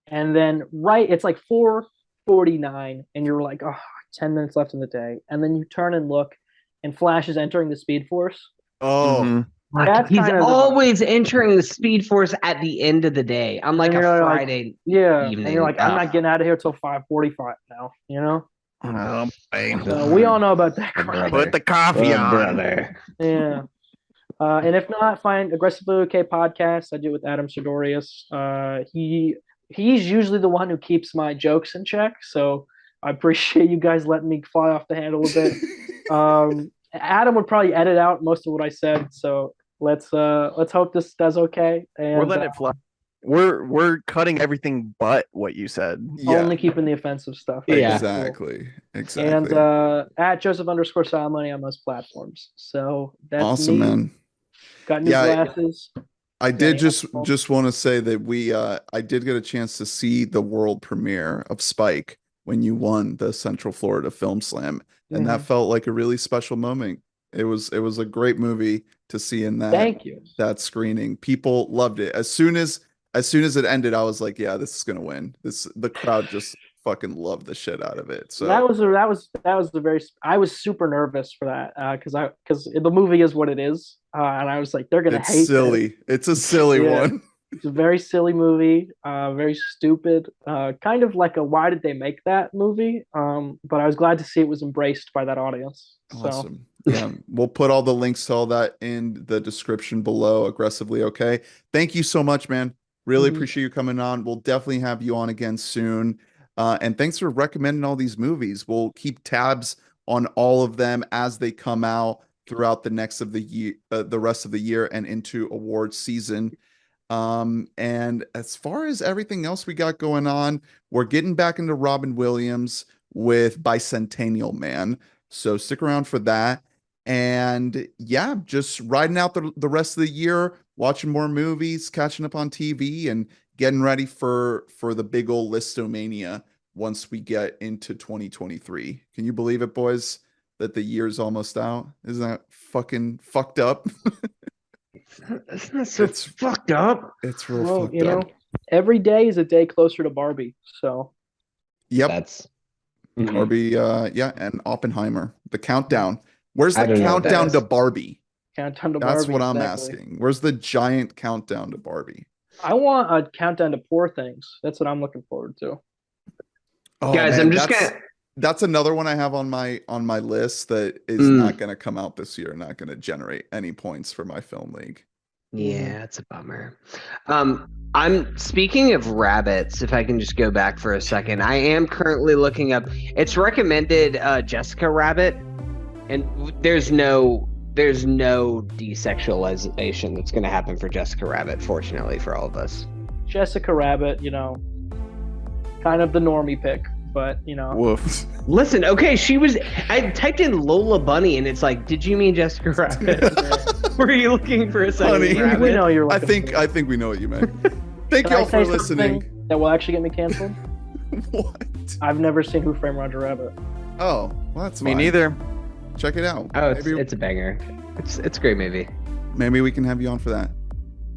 and then it's like 4:49 and you're like, 10 minutes left in the day, and then you turn and look and Flash is entering the Speed Force? He's always entering the Speed Force at the end of the day on like a Friday evening. And you're like, I'm not getting out of here till 5:45 now, So we all know about that. Put the coffee on, brother. Yeah. And if not, find Aggressively Okay podcast. I do it with Adam Sidorius. He's usually the one who keeps my jokes in check, so I appreciate you guys letting me fly off the handle a bit. Adam would probably edit out most of what I said, so let's hope this does okay. And we're letting it fly. We're cutting everything but what you said. Only keeping the offensive stuff. Yeah, exactly. And at Joseph_Salomone on most platforms. So that's awesome, man. Got new glasses. I did just want to say that I did get a chance to see the world premiere of Spike when you won the Central Florida Film Slam, and that felt like a really special moment. It was a great movie to seeing that. Thank you. That screening. People loved it. As soon as it ended, I was like, yeah, this is gonna win. The crowd just fucking loved the shit out of it. So that was the very. I was super nervous for that because the movie is what it is, and I was like, they're gonna hate silly. this. It's a silly one. It's a very silly movie, very stupid, kind of like a why did they make that movie? But I was glad to see it was embraced by that audience. Awesome. Yeah, we'll put all the links to all that in the description below aggressively. Okay. Thank you so much, man. Really appreciate you coming on. We'll definitely have you on again soon. And thanks for recommending all these movies. We'll keep tabs on all of them as they come out throughout the rest of the year and into awards season. And as far as everything else we got going on, we're getting back into Robin Williams with Bicentennial Man. So stick around for that. And yeah, just riding out the rest of the year, watching more movies, catching up on TV, and getting ready for the big old listomania once we get into 2023. Can you believe it, boys, that the year's almost out? Isn't that fucking fucked up? It's not so fucked up. It's real fucked up. Every day is a day closer to Barbie. So yep. That's Barbie, and Oppenheimer. The countdown. Where's the countdown to Barbie? Countdown to That's Barbie. what I'm asking. Where's the giant countdown to Barbie? I want a countdown to Poor Things. That's what I'm looking forward to. Oh, guys, man, I'm just that's another one I have on my list that is not going to come out this year. Not going to generate any points for my film league. Yeah, it's a bummer. I'm speaking of rabbits, if I can just go back for a second. I am currently looking up. It's recommended Jessica Rabbit, and there's no desexualization that's going to happen for Jessica Rabbit, fortunately for all of us. Jessica Rabbit, kind of the normie pick, but Woof. Listen, okay, I typed in Lola Bunny, and it's like, did you mean Jessica Rabbit? Were you looking for a second Honey, rabbit? we know you're. I think we know what you meant. Thank Can I y'all for say listening. something that will actually get me canceled? What? I've never seen Who Framed Roger Rabbit. Oh, well, that's Me fine. neither. Check it out. Oh, it's a banger. It's a great movie. Maybe we can have you on for that.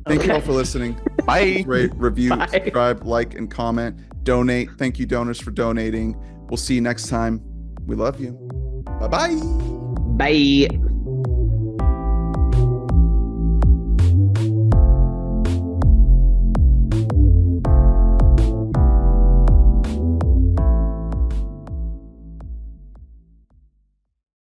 Thank you all for listeing. Bye. Rate, review, Bye. subscribe, like, and comment. Donate. Thank you, donors, for donating. We'll see you next time. We love you. Bye-bye. Bye.